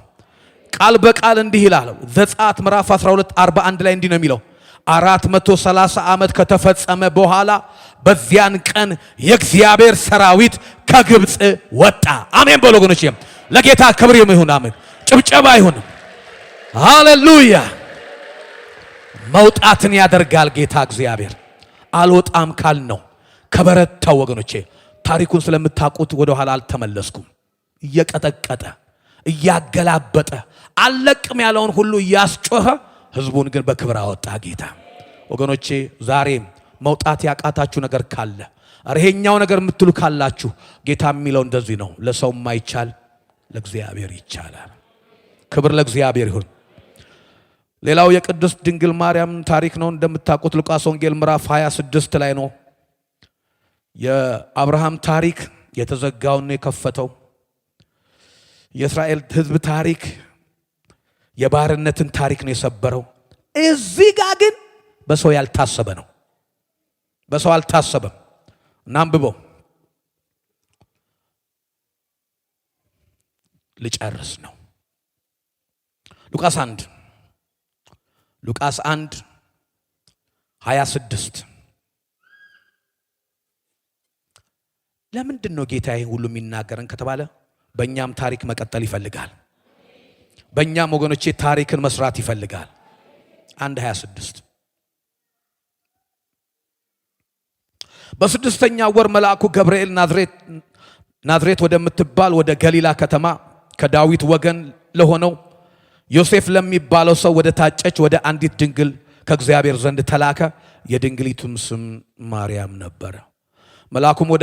ቃል በቃል እንዲህ ይላል ዘጸአት ምዕራፍ 12:41 ላይ እንዲህ ነው የሚለው 430 ዓመት ከተፈጸመ በኋላ በዚያን ቀን የእግዚአብሔር ሰራዊት ከግብፅ ወጣ። አሜን በሉ ወገኖቼ። ለጌታ ክብር ይሁን። አሜን። ጭብጨባ ይሁን። ሃሌሉያ። መውጣትን ያደርጋል ጌታ እግዚአብሔር። አልወጣም ካል ነው ከበረታው ወገኖቼ። ታሪኩን ስለምታውቁት ወደ ኋላ አልተመለስኩም። እየቀጠቀጠ እያገላበጠ አለቅም ያለውን ሁሉ እያስጮኸ ህዝቡን ግን በክብር አወጣ ጌታ። ወገኖቼ ዛሬ መውጣት ያቃታችሁ ነገር ካለ ይሄኛው ነገር የምትሉ ካላችሁ ጌታ የሚለው እንደዚህ ነው፣ ለሰው የማይቻል ለእግዚአብሔር ይቻላል። ክብር ለእግዚአብሔር ይሁን። ሌላው የቅድስት ድንግል ማርያም ታሪክ ነው። እንደምታውቁት ሉቃስ ወንጌል ምዕራፍ 26 ላይ ነው የአብርሃም ታሪክ የተዘጋውን የከፈተው። የእስራኤል ህዝብ ታሪክ የባርነትን ታሪክ ነው የሰበረው። እዚህ ጋር ግን በሰው ያልታሰበ ነው። በሰው አልታሰበም። እናንብበው ልጨርስ ነው። ሉቃስ 1:26 ለምንድን ነው ጌታ ይሄን ሁሉ የሚናገረን ከተባለ በእኛም ታሪክ መቀጠል ይፈልጋል። በእኛም ወገኖቼ ታሪክን መስራት ይፈልጋል። 1:26 በስድስተኛ ወር መልአኩ ገብርኤል ናዝሬት ወደምትባል ወደ ገሊላ ከተማ ከዳዊት ወገን ለሆነው ዮሴፍ ለሚባለው ሰው ወደ ታጨች ወደ አንዲት ድንግል ከእግዚአብሔር ዘንድ ተላከ። የድንግሊቱም ስም ማርያም ነበረ። መልአኩም ወደ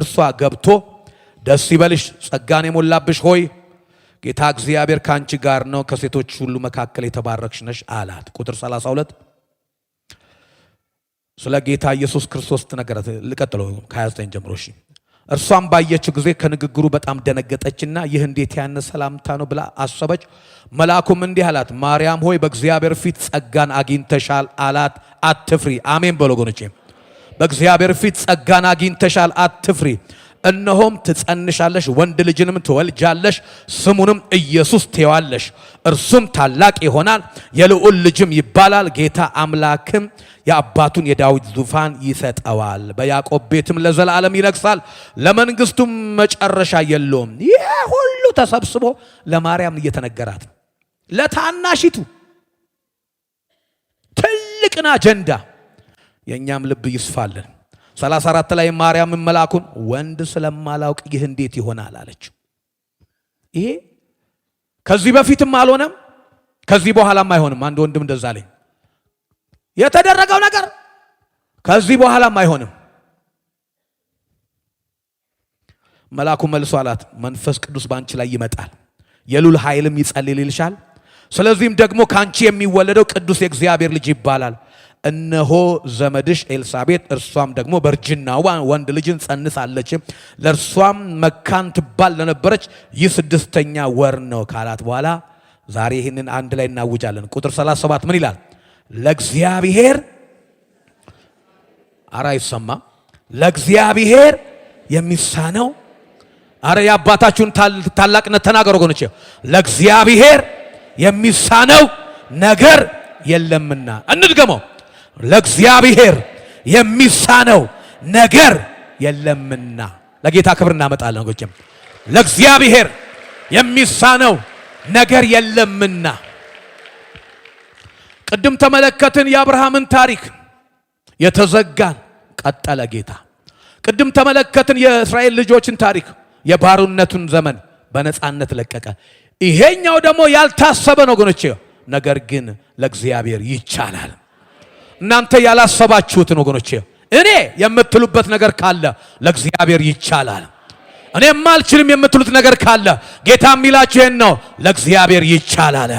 እርሷ ገብቶ ደስ ይበልሽ ጸጋን የሞላብሽ ሆይ ጌታ እግዚአብሔር ካንቺ ጋር ነው፣ ከሴቶች ሁሉ መካከል የተባረክሽ ነሽ አላት። ቁጥር 32 ስለ ጌታ ኢየሱስ ክርስቶስ ተነገራት። ልቀጥለው ከ29 ጀምሮ እሺ። እርሷም ባየችው ጊዜ ከንግግሩ በጣም ደነገጠችና ይህ እንዴት ያነ ሰላምታ ነው ብላ አሰበች። መልአኩም እንዲህ አላት፣ ማርያም ሆይ በእግዚአብሔር ፊት ጸጋን አግኝተሻል አላት። አትፍሪ። አሜን በሉ ወገኖቼ። በእግዚአብሔር ፊት ጸጋን አግኝተሻል አትፍሪ። እነሆም ትጸንሻለሽ፣ ወንድ ልጅንም ትወልጃለሽ፣ ስሙንም ኢየሱስ ትይዋለሽ። እርሱም ታላቅ ይሆናል፣ የልዑል ልጅም ይባላል። ጌታ አምላክም የአባቱን የዳዊት ዙፋን ይሰጠዋል፣ በያዕቆብ ቤትም ለዘላለም ይነግሣል፣ ለመንግስቱም መጨረሻ የለውም። ይህ ሁሉ ተሰብስቦ ለማርያም እየተነገራት ለታናሺቱ ትልቅን አጀንዳ የእኛም ልብ ይስፋልን። 34 ላይ ማርያም መልአኩን ወንድ ስለማላውቅ ይህ እንዴት ይሆናል አለችው። ይሄ ከዚህ በፊትም አልሆነም ከዚህ በኋላም አይሆንም። አንድ ወንድም እንደዛ አለኝ። የተደረገው ነገር ከዚህ በኋላም አይሆንም። መልአኩ መልሶ አላት፣ መንፈስ ቅዱስ ባንቺ ላይ ይመጣል፣ የልዑል ኃይልም ይጸልልልሻል። ስለዚህም ደግሞ ካንቺ የሚወለደው ቅዱስ የእግዚአብሔር ልጅ ይባላል። እነሆ ዘመድሽ ኤልሳቤጥ እርሷም ደግሞ በእርጅናዋ ወንድ ልጅን ጸንሳለች፣ ለእርሷም መካን ትባል ለነበረች ይህ 6ኛ ወር ነው ካላት በኋላ ዛሬ ይህንን አንድ ላይ እናውጃለን። ቁጥር 37 ምን ይላል? ለእግዚአብሔር አራ ይሰማ ለእግዚአብሔር የሚሳነው አረ የአባታችሁን ታላቅነት ተናገሩ ወገኖቼ። ለእግዚአብሔር የሚሳነው ነገር የለምና። እንድገመው፣ ለእግዚአብሔር የሚሳነው ነገር የለምና። ለጌታ ክብር እናመጣለን ወገኖቼ። ለእግዚአብሔር የሚሳነው ነገር የለምና። ቅድም ተመለከትን የአብርሃምን ታሪክ፣ የተዘጋን ቀጠለ ጌታ። ቅድም ተመለከትን የእስራኤል ልጆችን ታሪክ፣ የባርነቱን ዘመን በነፃነት ለቀቀ። ይሄኛው ደግሞ ያልታሰበ ነው ወገኖቼ። ነገር ግን ለእግዚአብሔር ይቻላል። እናንተ ያላሰባችሁትን ወገኖቼ እኔ የምትሉበት ነገር ካለ ለእግዚአብሔር ይቻላል። እኔም አልችልም የምትሉት ነገር ካለ ጌታ የሚላችሁ ይሄን ነው። ለእግዚአብሔር ይቻላል፣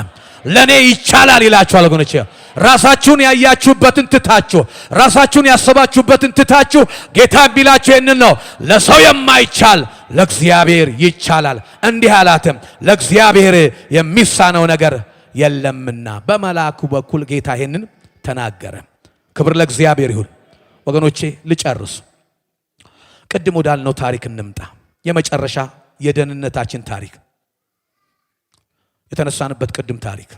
ለኔ ይቻላል ይላችኋል ወገኖቼ። ራሳችሁን ያያችሁበትን ትታችሁ፣ ራሳችሁን ያሰባችሁበትን ትታችሁ ጌታ የሚላችሁ ይሄን ነው። ለሰው የማይቻል ለእግዚአብሔር ይቻላል። እንዲህ አላትም፣ ለእግዚአብሔር የሚሳነው ነገር የለምና። በመልአኩ በኩል ጌታ ይሄንን ተናገረ። ክብር ለእግዚአብሔር ይሁን። ወገኖቼ ልጨርስ። ቅድም ወዳልነው ታሪክ እንምጣ። የመጨረሻ የደህንነታችን ታሪክ የተነሳንበት ቅድም ታሪክ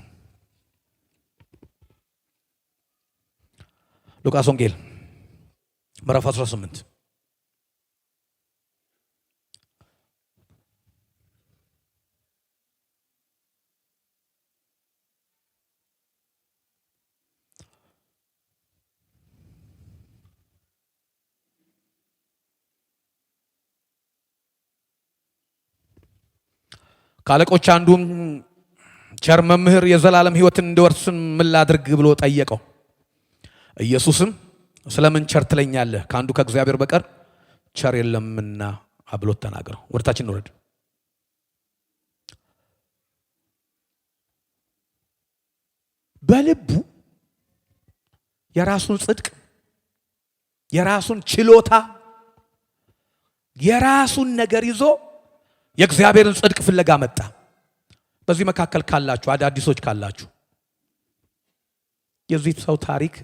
ሉቃስ ወንጌል ምዕራፍ 18 ካለቆች አንዱም ቸር መምህር የዘላለም ሕይወትን እንዲወርስን ምን ላድርግ ብሎ ጠየቀው። ኢየሱስም ስለምን ቸር ትለኛለህ? ከአንዱ ከእግዚአብሔር በቀር ቸር የለምና ብሎት ተናገረው። ወደታችን እንውረድ። በልቡ የራሱን ጽድቅ፣ የራሱን ችሎታ፣ የራሱን ነገር ይዞ የእግዚአብሔርን ጽድቅ ፍለጋ መጣ። በዚህ መካከል ካላችሁ አዳዲሶች ካላችሁ የዚህ ሰው ታሪክ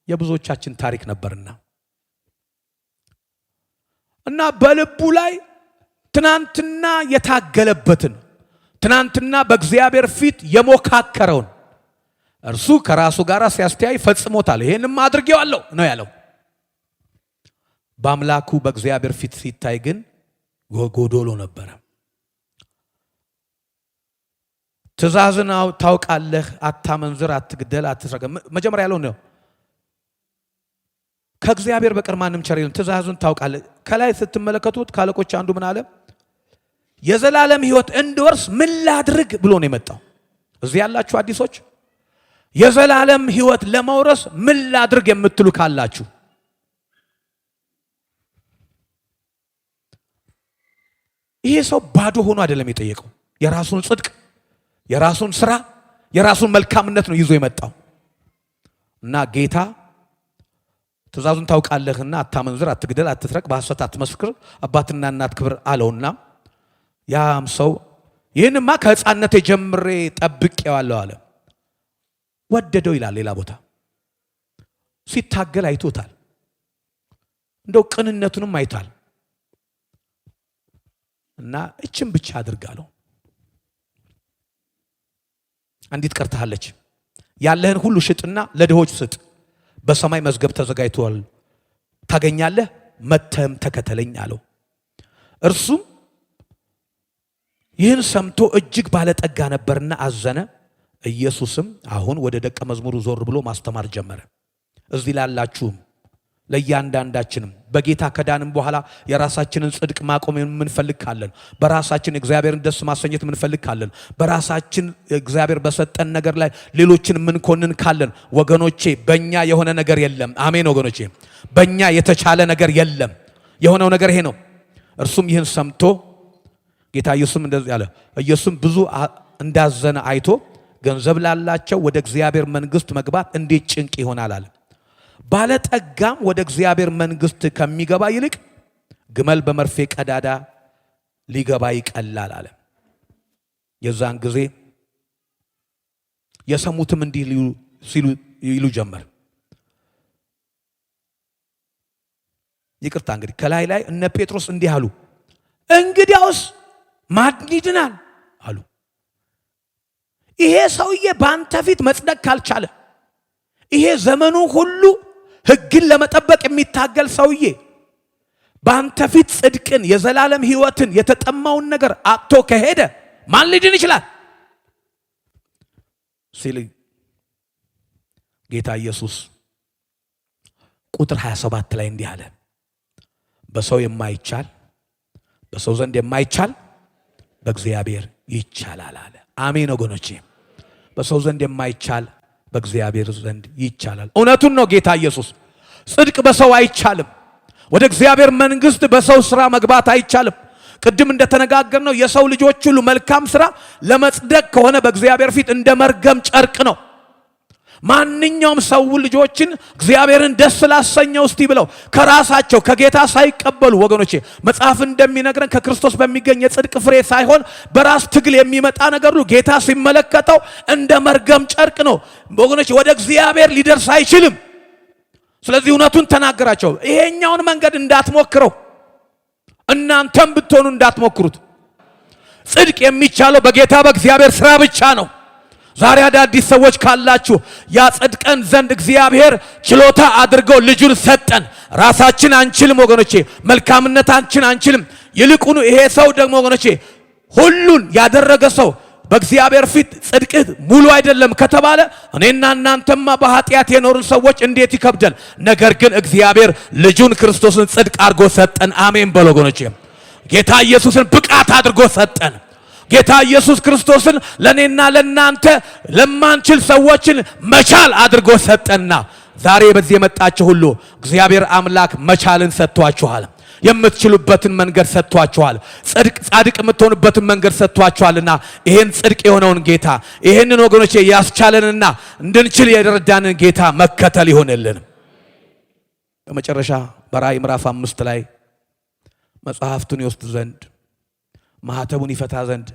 የብዙዎቻችን ታሪክ ነበርና እና በልቡ ላይ ትናንትና የታገለበትን ትናንትና በእግዚአብሔር ፊት የሞካከረውን እርሱ ከራሱ ጋር ሲያስተያይ ፈጽሞታል። ይሄንም አድርጌዋለሁ ነው ያለው። በአምላኩ በእግዚአብሔር ፊት ሲታይ ግን ጎዶሎ ነበረ። ትእዛዝን ታውቃለህ፣ አታመንዝር፣ አትግደል፣ አትስረቅ። መጀመሪያ ያለው ነው ከእግዚአብሔር በቀር ማንም ቸር የለም። ትእዛዝን ታውቃለህ። ከላይ ስትመለከቱት ካለቆች አንዱ ምን አለ? የዘላለም ሕይወት እንድወርስ ምን ላድርግ ብሎ ነው የመጣው። እዚህ ያላችሁ አዲሶች የዘላለም ሕይወት ለመውረስ ምን ላድርግ የምትሉ ካላችሁ ይሄ ሰው ባዶ ሆኖ አይደለም የጠየቀው። የራሱን ጽድቅ፣ የራሱን ስራ፣ የራሱን መልካምነት ነው ይዞ የመጣው እና ጌታ ትእዛዙን ታውቃለህና አታመንዝር፣ አትግደል፣ አትስረቅ፣ በሐሰት አትመስክር፣ አባትና እናት ክብር አለውና ያም ሰው ይህንማ ከሕፃንነቴ ጀምሬ ጠብቄዋለሁ አለ። ወደደው ይላል ሌላ ቦታ። ሲታገል አይቶታል። እንደው ቅንነቱንም አይቷል እና እችን ብቻ አድርጋለሁ። አንዲት ቀርታለች። ያለህን ሁሉ ሽጥና ለድሆች ስጥ፣ በሰማይ መዝገብ ተዘጋጅቷል፣ ታገኛለህ፣ መተህም ተከተለኝ አለው። እርሱም ይህን ሰምቶ እጅግ ባለጠጋ ነበርና አዘነ። ኢየሱስም አሁን ወደ ደቀ መዝሙሩ ዞር ብሎ ማስተማር ጀመረ። እዚህ ላላችሁም ለእያንዳንዳችንም በጌታ ከዳንም በኋላ የራሳችንን ጽድቅ ማቆም የምንፈልግ ካለን፣ በራሳችን እግዚአብሔርን ደስ ማሰኘት የምንፈልግ ካለን፣ በራሳችን እግዚአብሔር በሰጠን ነገር ላይ ሌሎችን የምንኮንን ካለን፣ ወገኖቼ በእኛ የሆነ ነገር የለም። አሜን ወገኖቼ፣ በእኛ የተቻለ ነገር የለም። የሆነው ነገር ይሄ ነው። እርሱም ይህን ሰምቶ ጌታ ኢየሱስም እንደዚህ አለ። ኢየሱስም ብዙ እንዳዘነ አይቶ ገንዘብ ላላቸው ወደ እግዚአብሔር መንግሥት መግባት እንዴት ጭንቅ ይሆናል አለ። ባለጠጋም ወደ እግዚአብሔር መንግሥት ከሚገባ ይልቅ ግመል በመርፌ ቀዳዳ ሊገባ ይቀላል አለ። የዛን ጊዜ የሰሙትም እንዲህ ይሉ ጀመር። ይቅርታ እንግዲህ ከላይ ላይ እነ ጴጥሮስ እንዲህ አሉ፣ እንግዲያውስ ማን ይድናል አሉ። ይሄ ሰውዬ በአንተ ፊት መጽደቅ ካልቻለ፣ ይሄ ዘመኑ ሁሉ ሕግን ለመጠበቅ የሚታገል ሰውዬ በአንተ ፊት ጽድቅን፣ የዘላለም ሕይወትን፣ የተጠማውን ነገር አጥቶ ከሄደ ማን ሊድን ይችላል ሲል ጌታ ኢየሱስ ቁጥር 27 ላይ እንዲህ አለ፣ በሰው የማይቻል በሰው ዘንድ የማይቻል በእግዚአብሔር ይቻላል አለ። አሜን ወገኖቼ፣ በሰው ዘንድ የማይቻል በእግዚአብሔር ዘንድ ይቻላል። እውነቱን ነው ጌታ ኢየሱስ። ጽድቅ በሰው አይቻልም። ወደ እግዚአብሔር መንግሥት በሰው ሥራ መግባት አይቻልም። ቅድም እንደተነጋገርነው የሰው ልጆች ሁሉ መልካም ሥራ ለመጽደቅ ከሆነ በእግዚአብሔር ፊት እንደ መርገም ጨርቅ ነው። ማንኛውም ሰው ልጆችን እግዚአብሔርን ደስ ላሰኘው እስቲ ብለው ከራሳቸው ከጌታ ሳይቀበሉ ወገኖቼ መጽሐፍ እንደሚነግረን ከክርስቶስ በሚገኝ የጽድቅ ፍሬ ሳይሆን በራስ ትግል የሚመጣ ነገር ሁሉ ጌታ ሲመለከተው እንደ መርገም ጨርቅ ነው ወገኖቼ። ወደ እግዚአብሔር ሊደርስ አይችልም። ስለዚህ እውነቱን ተናገራቸው። ይሄኛውን መንገድ እንዳትሞክረው፣ እናንተም ብትሆኑ እንዳትሞክሩት። ጽድቅ የሚቻለው በጌታ በእግዚአብሔር ሥራ ብቻ ነው። ዛሬ አዳዲስ ሰዎች ካላችሁ ያጸድቀን ዘንድ እግዚአብሔር ችሎታ አድርገው ልጁን ሰጠን። ራሳችን አንችልም ወገኖቼ፣ መልካምነታችን አንችልም። ይልቁኑ ይሄ ሰው ደግሞ ወገኖቼ ሁሉን ያደረገ ሰው በእግዚአብሔር ፊት ጽድቅህ ሙሉ አይደለም ከተባለ እኔና እናንተማ በኃጢአት የኖርን ሰዎች እንዴት ይከብደን። ነገር ግን እግዚአብሔር ልጁን ክርስቶስን ጽድቅ አድርጎ ሰጠን። አሜን በሉ ወገኖቼ። ጌታ ኢየሱስን ብቃት አድርጎ ሰጠን። ጌታ ኢየሱስ ክርስቶስን ለኔና ለናንተ ለማንችል ሰዎችን መቻል አድርጎ ሰጠንና ዛሬ በዚህ የመጣችሁ ሁሉ እግዚአብሔር አምላክ መቻልን ሰጥቷችኋል። የምትችሉበትን መንገድ ሰጥቷችኋል። ጻድቅ የምትሆኑበትን መንገድ ሰጥቷችኋልና ይሄን ጽድቅ የሆነውን ጌታ ይሄንን ወገኖቼ ያስቻለንና እንድንችል የረዳንን ጌታ መከተል ይሆንልን። በመጨረሻ በራእይ ምዕራፍ 5 ላይ መጽሐፍቱን ይወስድ ዘንድ ማህተቡን ይፈታ ዘንድ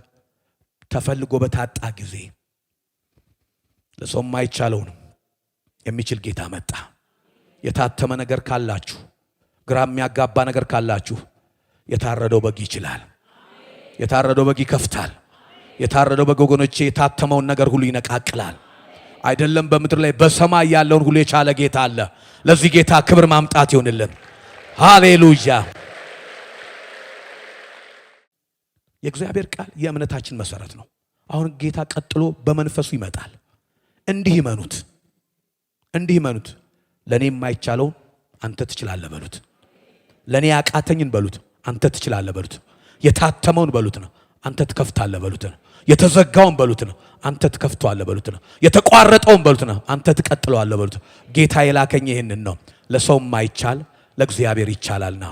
ተፈልጎ በታጣ ጊዜ ለሰው የማይቻለውን የሚችል ጌታ መጣ። የታተመ ነገር ካላችሁ፣ ግራ የሚያጋባ ነገር ካላችሁ የታረደው በግ ይችላል። የታረደው በግ ይከፍታል። የታረደው በግ ወገኖቼ የታተመውን ነገር ሁሉ ይነቃቅላል። አይደለም በምድር ላይ በሰማይ ያለውን ሁሉ የቻለ ጌታ አለ። ለዚህ ጌታ ክብር ማምጣት ይሆንልን። ሃሌሉያ። የእግዚአብሔር ቃል የእምነታችን መሰረት ነው። አሁን ጌታ ቀጥሎ በመንፈሱ ይመጣል። እንዲህ ይመኑት፣ እንዲህ ይመኑት። ለኔ የማይቻለውን አንተ ትችላለህ በሉት። ለኔ ያቃተኝን በሉት፣ አንተ ትችላለህ በሉት። የታተመውን በሉት ነው፣ አንተ ትከፍታለህ በሉት ነው። የተዘጋውን በሉት ነው፣ አንተ ትከፍተዋለህ በሉት ነው። የተቋረጠውን በሉት ነው፣ አንተ ትቀጥለዋለህ በሉት። ጌታ የላከኝ ይሄንን ነው። ለሰው የማይቻል ለእግዚአብሔር ይቻላልና